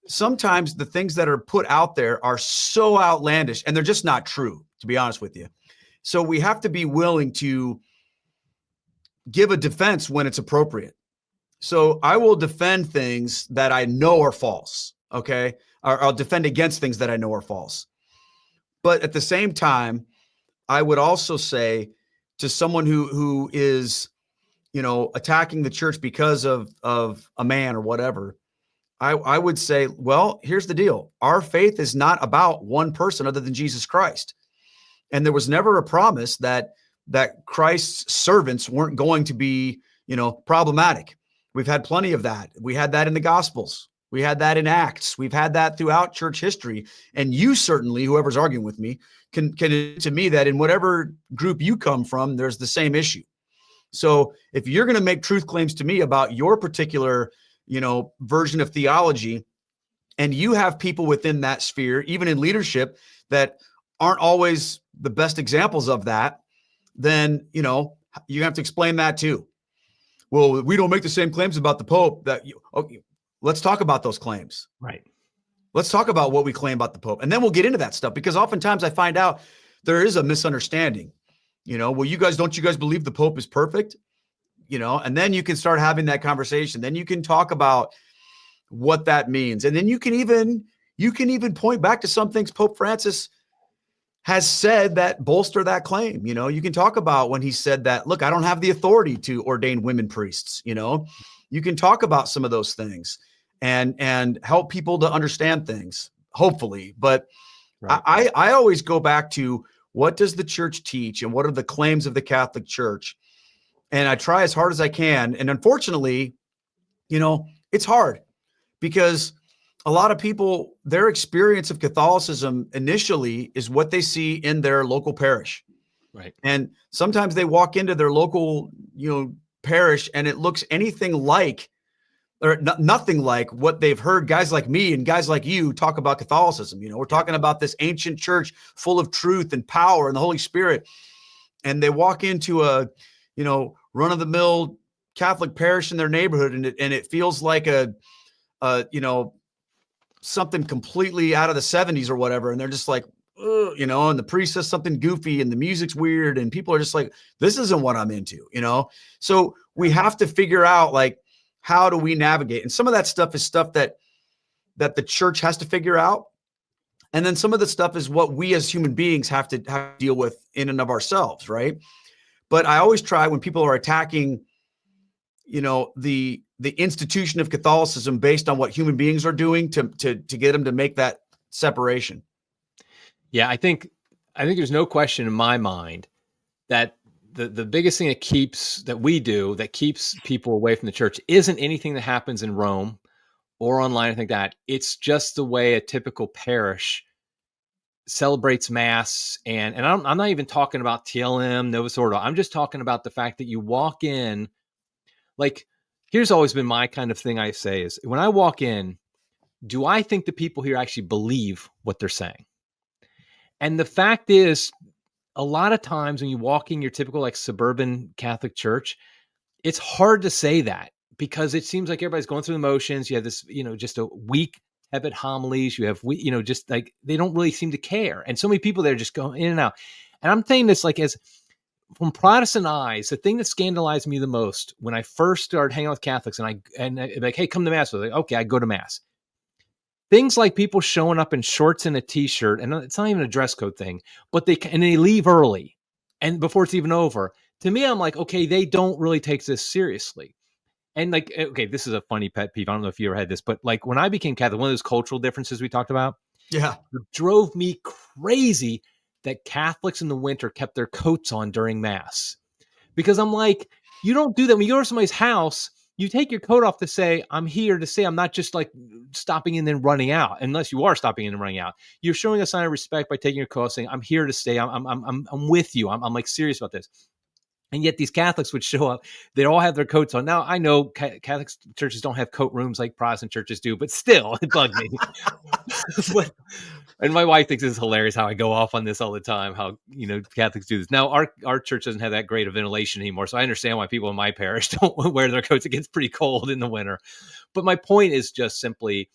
sometimes the things that are put out there are so outlandish and they're just not true, to be honest with you. So we have to be willing to give a defense when it's appropriate. So I will defend things that I know are false. Okay. Or I'll defend against things that I know are false. But at the same time, I would also say to someone who is, attacking the church because of a man or whatever, I would say, well, here's the deal. Our faith is not about one person other than Jesus Christ. And there was never a promise that Christ's servants weren't going to be, problematic. We've had plenty of that. We had that in the Gospels. We had that in Acts. We've had that throughout church history. And you certainly, whoever's arguing with me, can to me that in whatever group you come from, there's the same issue. So if you're going to make truth claims to me about your particular, version of theology, and you have people within that sphere, even in leadership, that aren't always the best examples of that, then, you have to explain that too. Well, we don't make the same claims about the Pope okay, let's talk about those claims. Right. Let's talk about what we claim about the Pope. And then we'll get into that stuff, because oftentimes I find out there is a misunderstanding. Well, don't you guys believe the Pope is perfect? And then you can start having that conversation. Then you can talk about what that means. And then you can even point back to some things Pope Francis has said that bolster that claim. You can talk about when he said that, look, I don't have the authority to ordain women priests. You can talk about some of those things and help people to understand things, hopefully. But right. I always go back to, what does the church teach and what are the claims of the Catholic Church? And I try as hard as I can. And unfortunately, it's hard, because a lot of people, their experience of Catholicism initially is what they see in their local parish. Right. And sometimes they walk into their local, parish, and it looks anything like, or nothing like what they've heard guys like me and guys like you talk about Catholicism. We're talking about this ancient church full of truth and power and the Holy Spirit. And they walk into a, run-of-the-mill Catholic parish in their neighborhood, and it feels like a something completely out of the 70s or whatever. And they're just like, and the priest says something goofy and the music's weird, and people are just like, this isn't what I'm into, So we have to figure out, like, how do we navigate? And some of that stuff is stuff that the church has to figure out. And then some of the stuff is what we as human beings have to deal with in and of ourselves, right? But I always try, when people are attacking, the institution of Catholicism based on what human beings are doing, to get them to make that separation. Yeah, I think there's no question in my mind that the biggest thing that keeps people away from the church isn't anything that happens in Rome or online, I think that it's just the way a typical parish celebrates Mass. And I'm not even talking about TLM, Novus Ordo. I'm just talking about the fact that you walk in, like, here's always been my kind of thing I say is, when I walk in, do I think the people here actually believe what they're saying? And the fact is, a lot of times when you walk in your typical, like, suburban Catholic church, it's hard to say that, because it seems like everybody's going through the motions. You have this, just a weak, tepid homilies. You have, just like, they don't really seem to care. And so many people there just go in and out. And I'm saying this, like, as from Protestant eyes, the thing that scandalized me the most when I first started hanging out with Catholics, and I like, hey, come to Mass. I was like, okay, I go to Mass. Things like people showing up in shorts and a t-shirt, and it's not even a dress code thing, but they leave early, and before it's even over. To me, I'm like, okay, they don't really take this seriously. And, like, okay, this is a funny pet peeve. I don't know if you ever had this, but, like, when I became Catholic, one of those cultural differences we talked about, it drove me crazy that Catholics in the winter kept their coats on during Mass, because I'm like, you don't do that when you go to somebody's house. You take your coat off to say, I'm here to say, I'm not just, like, stopping in and then running out. Unless you are stopping in and running out, you're showing a sign of respect by taking your coat off, saying, I'm here to stay. I'm with you. I'm like serious about this. And yet these Catholics would show up. They all have their coats on. Now, I know Catholic churches don't have coat rooms like Protestant churches do, but still, it bugged me. And my wife thinks it's hilarious how I go off on this all the time, how, Catholics do this. Now, our church doesn't have that great of ventilation anymore, so I understand why people in my parish don't wear their coats. It gets pretty cold in the winter. But my point is just simply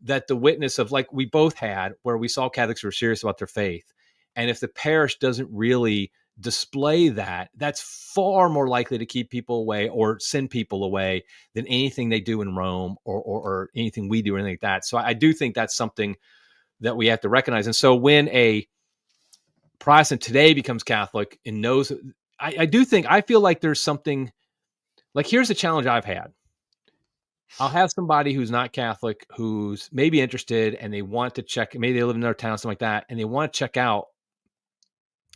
that the witness of, like we both had, where we saw Catholics who were serious about their faith. And if the parish doesn't really display that, that's far more likely to keep people away or send people away than anything they do in Rome or anything we do or anything like that. So I do think that's something that we have to recognize. And so when a Protestant today becomes Catholic and knows, I feel like there's something, like, here's a challenge I've had. I'll have somebody who's not Catholic who's maybe interested and they want to check, maybe they live in another town, something like that, and they want to check out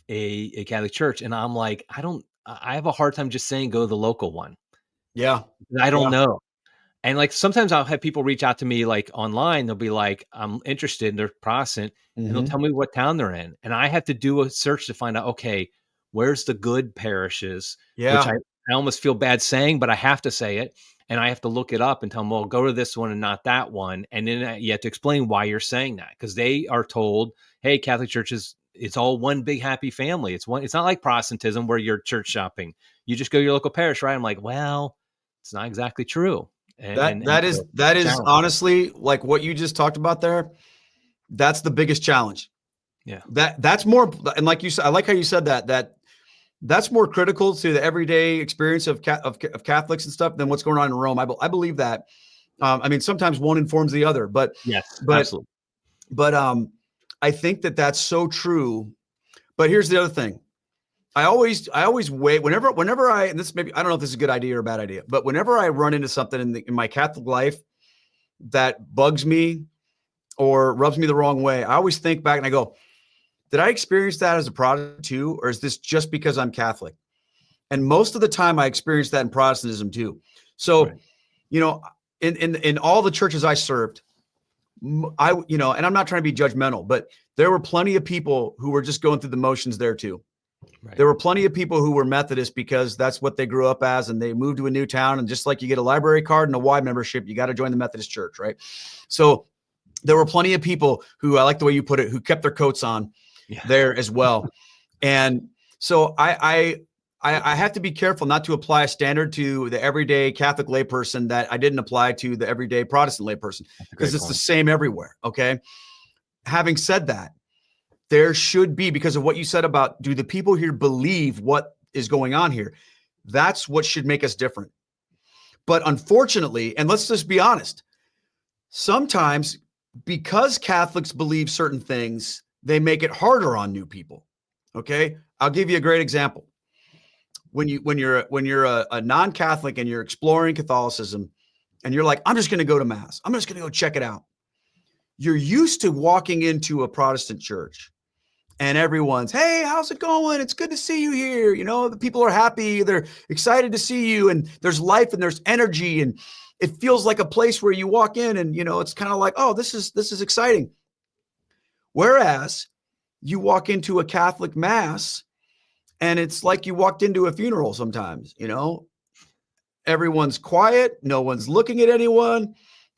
a Catholic church. And I'm like, I have a hard time just saying go to the local one. Yeah. I don't know. And like sometimes I'll have people reach out to me like online. They'll be like, I'm interested, and they're Protestant, and they'll tell me what town they're in. And I have to do a search to find out, okay, where's the good parishes? Yeah. Which I almost feel bad saying, but I have to say it. And I have to look it up and tell them, well, go to this one and not that one. And then you have to explain why you're saying that, because they are told, hey, Catholic churches, it's all one big happy family. It's not like Protestantism where you're church shopping. You just go to your local parish, right? I'm like, well, it's not exactly true. That is honestly, like what you just talked about there. That's the biggest challenge. Yeah. That's more, and like you said, I like how you said that's more critical to the everyday experience of Catholics and stuff than what's going on in Rome. I believe that. I mean, sometimes one informs the other, but yes, absolutely. But I think that's so true. But here's the other thing. I always wait whenever I, and this maybe, I don't know if this is a good idea or a bad idea, but whenever I run into something in my Catholic life that bugs me or rubs me the wrong way, I always think back and I go, did I experience that as a Protestant too? Or is this just because I'm Catholic? And most of the time I experienced that in Protestantism too. So, right. In all the churches I served, and I'm not trying to be judgmental, but there were plenty of people who were just going through the motions there too. Right. There were plenty of people who were Methodist because that's what they grew up as, and they moved to a new town. And just like you get a library card and a Y membership, you got to join the Methodist church, right? So there were plenty of people who, I like the way you put it, who kept their coats on there as well. And so I have to be careful not to apply a standard to the everyday Catholic layperson that I didn't apply to the everyday Protestant layperson, because it's the same everywhere. Okay. Having said that, there should be, because of what you said about, do the people here believe what is going on here? That's what should make us different. But unfortunately, and let's just be honest, sometimes because Catholics believe certain things, they make it harder on new people. Okay. I'll give you a great example. When you're a non-Catholic and you're exploring Catholicism and you're like, I'm just going to go to mass. I'm just going to go check it out. You're used to walking into a Protestant church and everyone's, hey, how's it going? It's good to see you here. The people are happy. They're excited to see you. And there's life and there's energy. And it feels like a place where you walk in and, it's kind of like, oh, this is exciting. Whereas you walk into a Catholic mass and it's like you walked into a funeral sometimes, everyone's quiet. No one's looking at anyone.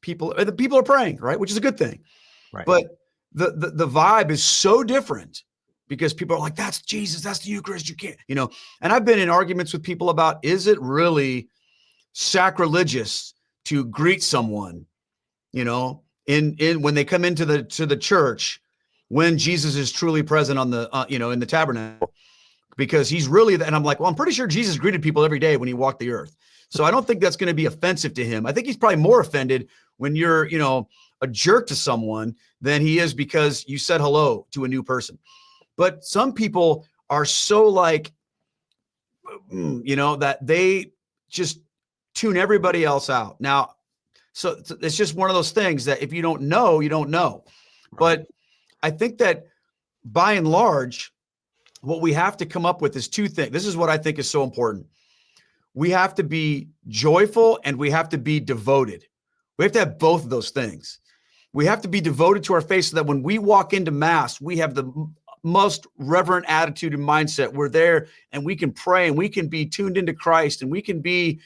The people are praying, right? Which is a good thing. Right. But the vibe is so different because people are like, that's Jesus, that's the Eucharist. You can't, and I've been in arguments with people about, is it really sacrilegious to greet someone, in when they come into the church, when Jesus is truly present on the, in the tabernacle, because he's really, and I'm like, well, I'm pretty sure Jesus greeted people every day when he walked the earth. So I don't think that's going to be offensive to him. I think he's probably more offended when you're, a jerk to someone than he is because you said hello to a new person. But some people are so like, that they just tune everybody else out. Now, so it's just one of those things that if you don't know, you don't know. Right. But I think that by and large, what we have to come up with is two things. This is what I think is so important. We have to be joyful and we have to be devoted. We have to have both of those things. We have to be devoted to our faith so that when we walk into mass, we have the most reverent attitude and mindset. We're there and we can pray and we can be tuned into Christ and we can be,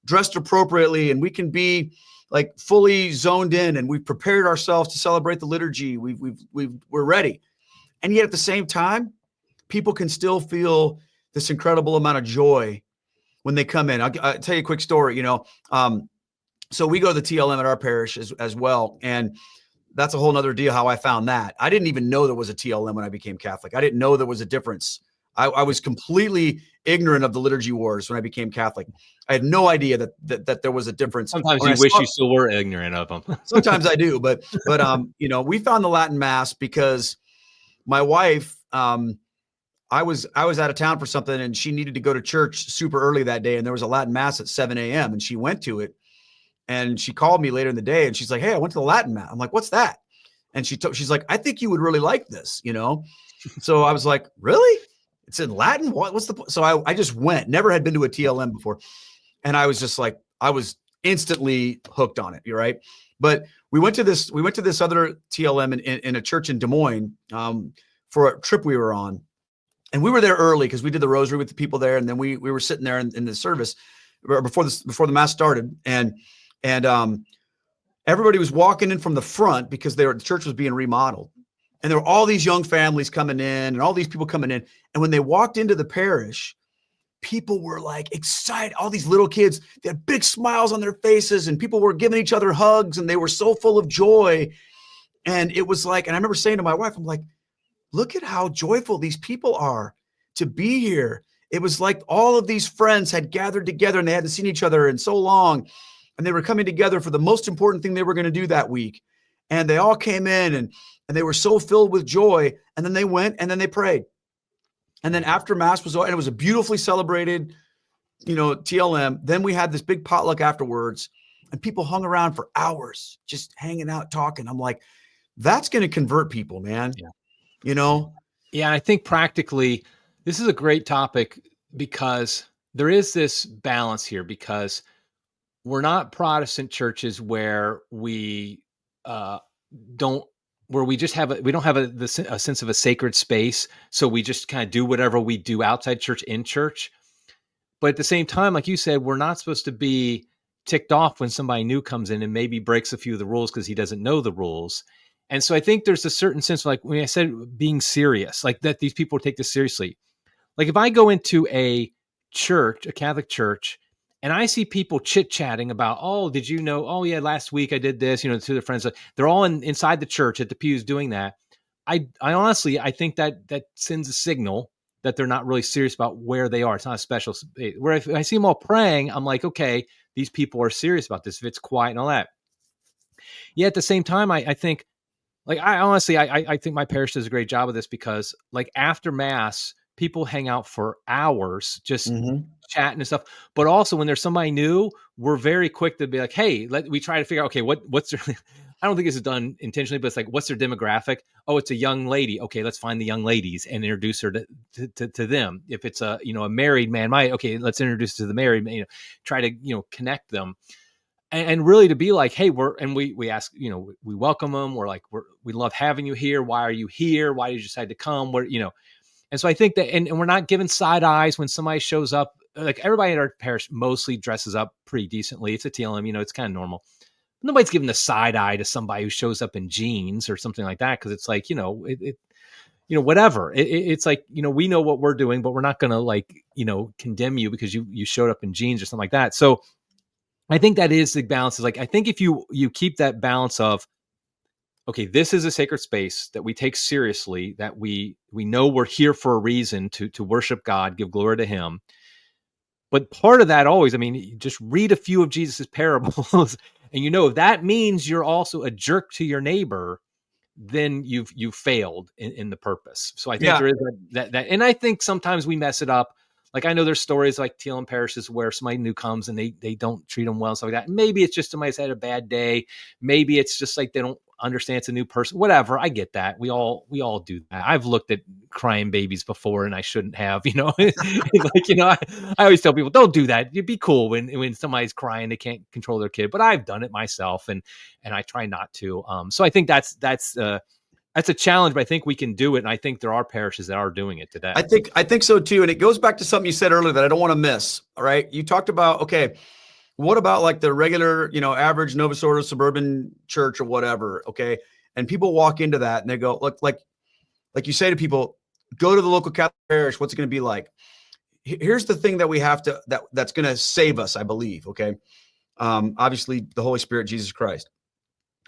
dressed appropriately and we can be like fully zoned in and we've prepared ourselves to celebrate the liturgy. We're ready. And yet at the same time, people can still feel this incredible amount of joy when they come in. I'll tell you a quick story. So we go to the TLM at our parish as well. And that's a whole nother deal how I found that. I didn't even know there was a TLM when I became Catholic. I didn't know there was a difference. I was completely ignorant of the liturgy wars when I became Catholic. I had no idea that there was a difference. Sometimes you wish you still were ignorant of them. Sometimes I do, but we found the Latin Mass because my wife, I was out of town for something and she needed to go to church super early that day. And there was a Latin Mass at 7 a.m. and she went to it. And she called me later in the day and she's like, "Hey, I went to the Latin Mass." I'm like, "What's that?" And she's like, "I think you would really like this, So I was like, "Really? It's in Latin? What's the?" So I just went, never had been to a TLM before. And I was just like, I was instantly hooked on it. You're right. But we went to this other TLM in a church in Des Moines for a trip we were on. And we were there early because we did the rosary with the people there. And then we were sitting there in the service before the Mass started. And everybody was walking in from the front because the church was being remodeled. And there were all these young families coming in and all these people coming in. And when they walked into the parish, people were like excited. All these little kids, they had big smiles on their faces and people were giving each other hugs and they were so full of joy. And it was like, and I remember saying to my wife, I'm like, "Look at how joyful these people are to be here." It was like all of these friends had gathered together and they hadn't seen each other in so long. And they were coming together for the most important thing they were going to do that week. And they all came in and they were so filled with joy. And then they went and then they prayed. And then after Mass was over, and it was a beautifully celebrated, TLM. Then we had this big potluck afterwards and people hung around for hours, just hanging out, talking. I'm like, that's going to convert people, man. Yeah. Yeah. I think practically this is a great topic because there is this balance here because we're not Protestant churches where we don't have a sense of a sacred space. So we just kind of do whatever we do outside church in church. But at the same time, like you said, we're not supposed to be ticked off when somebody new comes in and maybe breaks a few of the rules because he doesn't know the rules. And so I think there's a certain sense of, like when I said being serious, like that these people take this seriously. Like if I go into a church, a Catholic church, and I see people chit-chatting about, "Oh, did you know? Oh, yeah, last week I did this," to their friends. They're all inside the church at the pews doing that. I honestly, I think that sends a signal that they're not really serious about where they are. It's not a special space. Where if I see them all praying, I'm like, okay, these people are serious about this. If it's quiet and all that. Yet at the same time, I think, like, I think my parish does a great job of this because, like, after Mass, people hang out for hours just chatting and stuff. But also when there's somebody new, we're very quick to be like, "Hey, we try to figure out, okay, what's their, I don't think this is done intentionally, but it's like, what's their demographic? Oh, it's a young lady. Okay, let's find the young ladies and introduce her to them. If it's a married man, okay, let's introduce her to the married man, try to, connect them. And really to be like, hey, we ask, we welcome them. We're like, we love having you here. Why are you here? Why did you decide to come? And so I think that, and we're not giving side eyes when somebody shows up. Like everybody in our parish mostly dresses up pretty decently. It's a TLM, it's kind of normal. Nobody's giving the side eye to somebody who shows up in jeans or something like that. Cause it's like, whatever. It's like, we know what we're doing, but we're not going to condemn you because you showed up in jeans or something like that. So I think that is the balance. Is like, I think if you keep that balance of, okay, this is a sacred space that we take seriously, that we know we're here for a reason to worship God, give glory to him. But part of that always, just read a few of Jesus's parables and if that means you're also a jerk to your neighbor, then you've failed in the purpose. So I think there is that, and I think sometimes we mess it up. Like I know there's stories like TLM parishes where somebody new comes and they don't treat them well and stuff like that. Maybe it's just somebody's had a bad day. Maybe it's just like they don't understand it's a new person. Whatever. I get that. We all do that. I've looked at crying babies before and I shouldn't have. I always tell people, don't do that. You'd be cool when somebody's crying, they can't control their kid. But I've done it myself and I try not to. So I think that's a challenge, but I think we can do it. And I think there are parishes that are doing it today. I think so too. And it goes back to something you said earlier that I don't want to miss. All right. You talked about, okay, what about like the regular, average Novus Ordo suburban church or whatever. Okay. And people walk into that and they go, look, like you say to people, go to the local Catholic parish. What's it going to be like? Here's the thing that we have to, that's going to save us, I believe. Okay. obviously the Holy Spirit, Jesus Christ.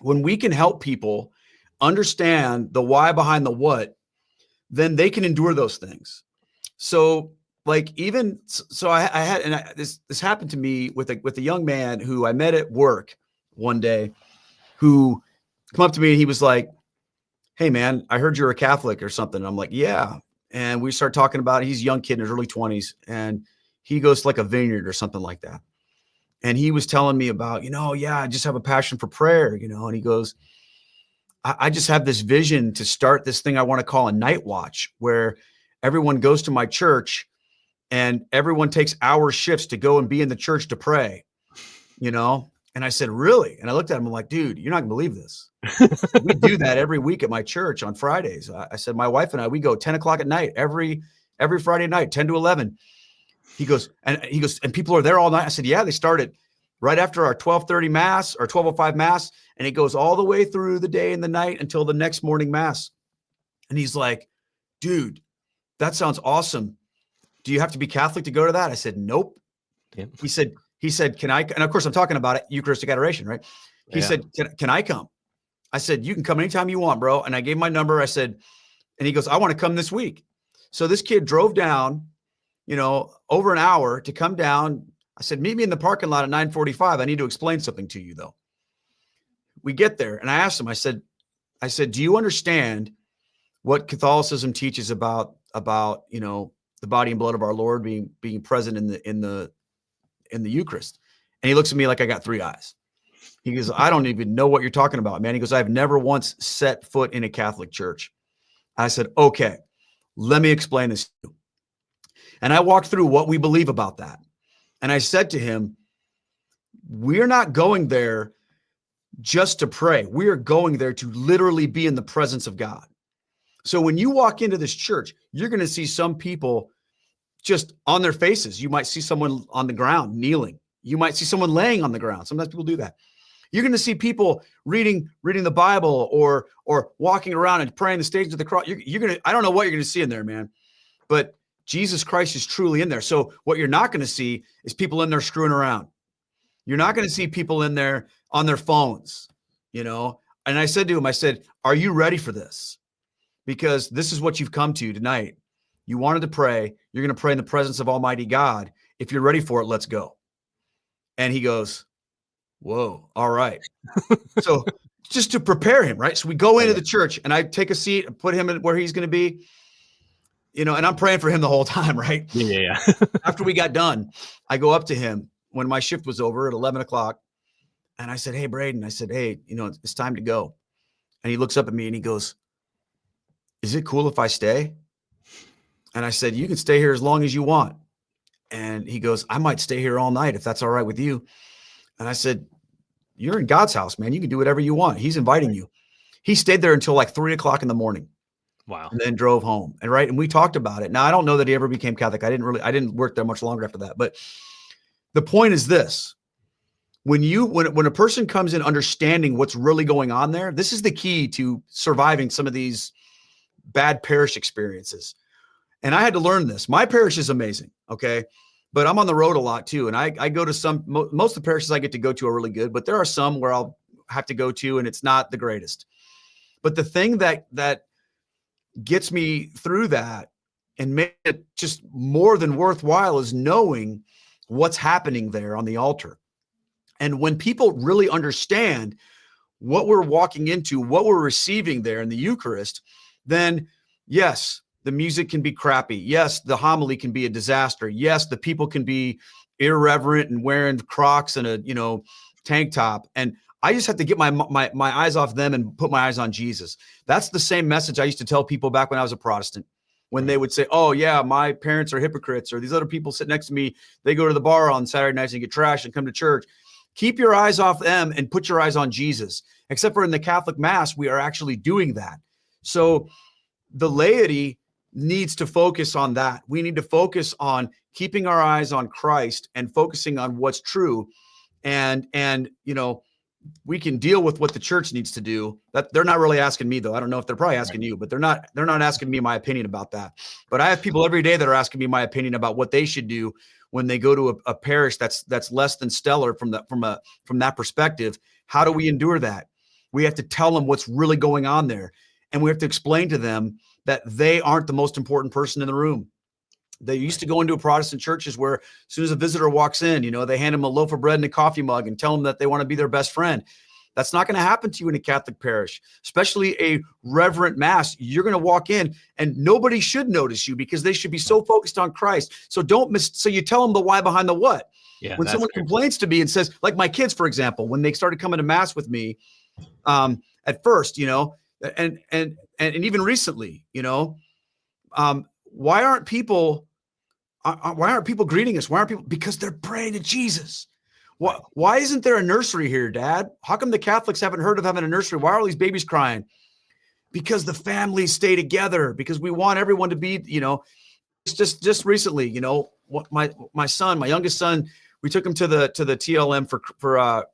When we can help people understand the why behind the what, then they can endure those things. So like this happened to me with a young man who I met at work one day, who come up to me and he was like, "Hey man, I heard you're a Catholic or something." And I'm like, "Yeah." And we start talking about it. He's a young kid in his early 20s, and he goes to like a vineyard or something like that. And he was telling me about, yeah, I just have a passion for prayer, and he goes, I just have this vision to start this thing I want to call a night watch, where everyone goes to my church and everyone takes hour shifts to go and be in the church to pray, And I said, really? And I looked at him, I'm like, dude, you're not gonna believe this. We do that every week at my church on Fridays. I said, my wife and I, we go 10 o'clock at night, every Friday night, 10 to 11. He goes, and people are there all night. I said, yeah, they started right after our 12:30 mass or 12:05 mass. And it goes all the way through the day and the night until the next morning mass. And he's like, dude, that sounds awesome. Do you have to be Catholic to go to that? I said, nope. Yeah. He said, can I? And of course I'm talking about Eucharistic adoration, right? He said, can I come? I said, you can come anytime you want, bro. And I gave my number. I said, and he goes, I want to come this week. So this kid drove down, over an hour to come down. I said, meet me in the parking lot at 9:45. I need to explain something to you though. We get there and I asked him, I said, do you understand what Catholicism teaches about, the body and blood of our Lord being present in the Eucharist? And he looks at me like I got three eyes. He goes, I don't even know what you're talking about, man. He goes, I've never once set foot in a Catholic church. I said, okay, let me explain this to you. And I walked through what we believe about that. And I said to him, we're not going there just to pray. We are going there to literally be in the presence of God. So when you walk into this church, you're going to see some people just on their faces. You might see someone on the ground kneeling. You might see someone laying on the ground. Sometimes people do that. You're going to see people reading the Bible or walking around and praying the Stations of the Cross. I don't know what you're going to see in there, man, but Jesus Christ is truly in there. So what you're not going to see is people in there screwing around. You're not going to see people in there on their phones, And I said to him, I said, are you ready for this? Because this is what you've come to tonight. You wanted to pray. You're going to pray in the presence of Almighty God. If you're ready for it, let's go. And he goes, whoa, all right. So just to prepare him, right? So we go into the church and I take a seat and put him where he's going to be, and I'm praying for him the whole time, right? Yeah. After we got done, I go up to him when my shift was over at 11 o'clock. And I said, hey, Braden, I said, hey, it's time to go. And he looks up at me and he goes, is it cool if I stay? And I said, you can stay here as long as you want. And he goes, I might stay here all night if that's all right with you. And I said, you're in God's house, man. You can do whatever you want. He's inviting you. He stayed there until like 3 o'clock in the morning. Wow. And then drove home. And we talked about it. Now, I don't know that he ever became Catholic. I didn't work there much longer after that. But the point is this. When a person comes in understanding what's really going on there, this is the key to surviving some of these bad parish experiences. And I had to learn this. My parish is amazing. Okay. But I'm on the road a lot too. And I go to most of the parishes I get to go to are really good, but there are some where I'll have to go to and it's not the greatest. But the thing that gets me through that and make it just more than worthwhile is knowing what's happening there on the altar. And when people really understand what we're walking into, what we're receiving there in the Eucharist, then yes, the music can be crappy. Yes, the homily can be a disaster. Yes, the people can be irreverent and wearing Crocs and a tank top. And I just have to get my eyes off them and put my eyes on Jesus. That's the same message I used to tell people back when I was a Protestant, when they would say, oh yeah, my parents are hypocrites, or these other people sit next to me, they go to the bar on Saturday nights and get trashed and come to church. Keep your eyes off them and put your eyes on Jesus. Except for in the Catholic Mass, we are actually doing that. So the laity needs to focus on that. We need to focus on keeping our eyes on Christ and focusing on what's true. And deal with what the church needs to do. That they're not really asking me, though. I don't know if they're probably asking Right. you, but they're not asking me my opinion about that. But I have people every day that are asking me my opinion about what they should do when they go to a parish that's less than stellar from that perspective. How do we endure that? We have to tell them what's really going on there. And we have to explain to them that they aren't the most important person in the room. They used to go into Protestant churches where as soon as a visitor walks in, they hand them a loaf of bread and a coffee mug and tell them that they want to be their best friend. That's not going to happen to you in a Catholic parish, especially a reverent mass. You're going to walk in and nobody should notice you because they should be so focused on Christ. So so you tell them the why behind the what. Yeah, When someone complains to me and says, like my kids, for example, when they started coming to mass with me, at first, and even recently, why aren't people greeting us? Why aren't people? Because they're praying to Jesus. Why isn't there a nursery here, Dad? How come the Catholics haven't heard of having a nursery? Why are all these babies crying? Because the families stay together, because we want everyone to be, just recently, my son, my youngest son, we took him to the TLM for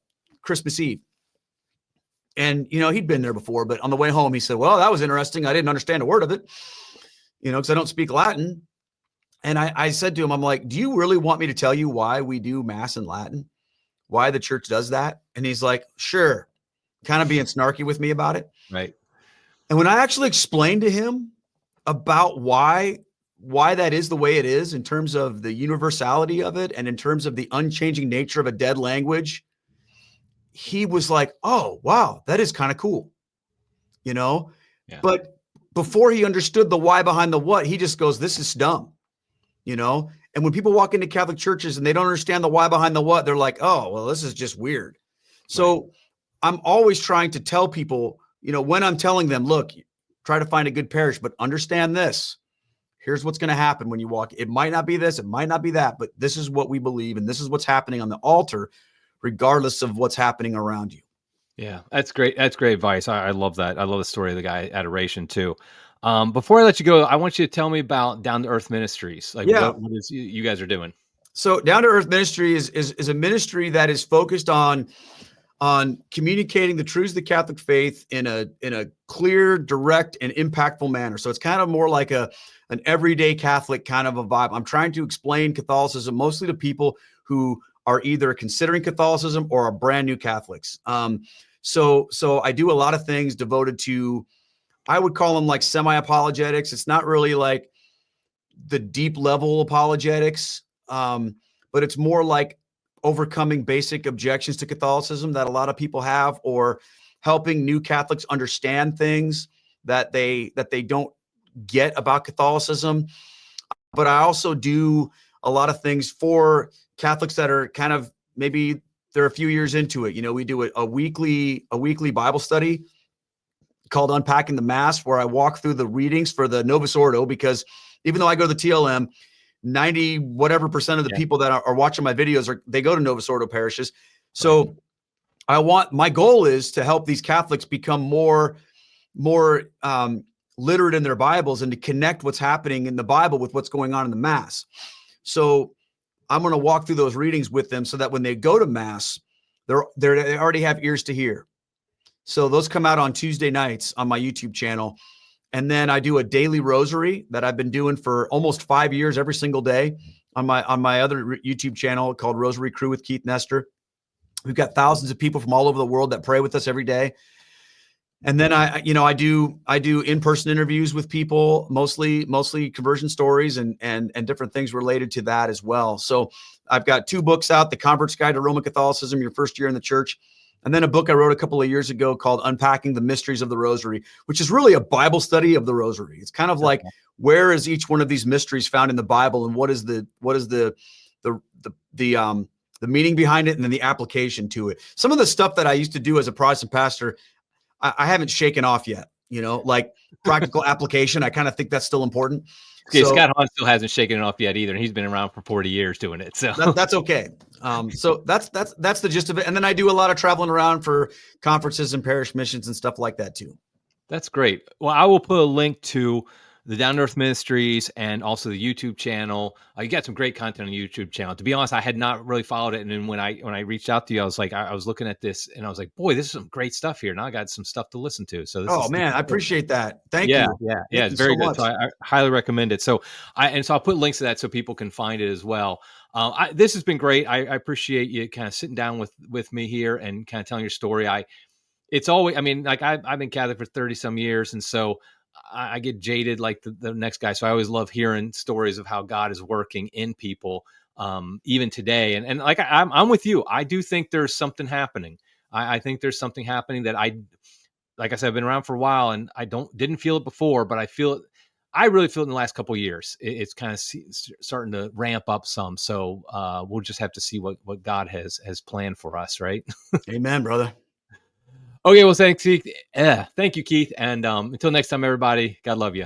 Christmas Eve. And, he'd been there before, but on the way home, he said, well, that was interesting. I didn't understand a word of it, because I don't speak Latin. And I said to him, I'm like, do you really want me to tell you why we do Mass in Latin? Why the church does that? And he's like, sure. Kind of being snarky with me about it. Right. And when I actually explained to him about why that is the way it is in terms of the universality of it and in terms of the unchanging nature of a dead language, he was like, oh, wow, that is kind of cool, Yeah. But before he understood the why behind the what, he just goes, this is dumb, And when people walk into Catholic churches and they don't understand the why behind the what, they're like, oh, well, this is just weird. So I'm always trying to tell people, when I'm telling them, look, try to find a good parish, but understand this. Here's what's going to happen when you walk. It might not be this, it might not be that, but this is what we believe. And this is what's happening on the altar, regardless of what's happening around you. Yeah, that's great. That's great advice. I love that. I love the story of the guy, Adoration, too. Before I let you go, I want you to tell me about Down to Earth Ministries. Like, what is you guys are doing? So Down to Earth Ministry is a ministry that is focused on communicating the truths of the Catholic faith in a clear, direct, and impactful manner. So it's kind of more like an everyday Catholic kind of a vibe. I'm trying to explain Catholicism mostly to people who are either considering Catholicism or are brand new Catholics. So I do a lot of things devoted to, I would call them like semi-apologetics. It's not really like the deep level apologetics, but it's more like overcoming basic objections to Catholicism that a lot of people have, or helping new Catholics understand things that they don't get about Catholicism. But I also do a lot of things for Catholics that are kind of, maybe they're a few years into it. We do a weekly Bible study called Unpacking the Mass, where I walk through the readings for the Novus Ordo, because even though I go to the TLM, 90 whatever percent of the people that are watching my videos they go to Novus Ordo parishes. So my goal is to help these Catholics become more literate in their Bibles and to connect what's happening in the Bible with what's going on in the Mass. So I'm going to walk through those readings with them so that when they go to Mass, they already have ears to hear. So those come out on Tuesday nights on my YouTube channel. And then I do a daily rosary that I've been doing for almost 5 years, every single day on my other YouTube channel called Rosary Crew with Keith Nestor. We've got thousands of people from all over the world that pray with us every day. And then I do in-person interviews with people, mostly conversion stories and different things related to that as well. So I've got 2 books out: The Convert's Guide to Roman Catholicism, Your First Year in the Church, and then a book I wrote a couple of years ago called Unpacking the Mysteries of the Rosary, which is really a Bible study of the Rosary. It's kind of like, where is each one of these mysteries found in the Bible, and what is the meaning behind it, and then the application to it. Some of the stuff that I used to do as a Protestant pastor, I haven't shaken off yet, like practical application. I kind of think that's still important. Okay, so, Scott Hahn still hasn't shaken it off yet either, and he's been around for 40 years doing it. So that's okay. So that's the gist of it. And then I do a lot of traveling around for conferences and parish missions and stuff like that too. That's great. Well, I will put a link to the Down to Earth Ministries, and also the YouTube channel. You got some great content on the YouTube channel. To be honest, I had not really followed it, and then when I reached out to you, I was like, I was looking at this, and I was like, boy, this is some great stuff here. Now I got some stuff to listen to. So this Oh is man, I appreciate that. Thank yeah, you. yeah, Thank it's you so very good. much. So I highly recommend it. So I'll put links to that so people can find it as well. This has been great. I appreciate you kind of sitting down with me here and kind of telling your story. It's always, I mean, like I've been Catholic for 30 some years. And so I get jaded like the next guy. So I always love hearing stories of how God is working in people, even today. And like, I'm with you. I do think there's something happening. I think there's something happening that like I said, I've been around for a while and I didn't feel it before, but I feel it. I really feel it in the last couple of years. It's kind of starting to ramp up some. So we'll just have to see what God has planned for us, right? Amen, brother. Okay, well, thanks, Keith. Thank you, Keith. And until next time, everybody, God love you.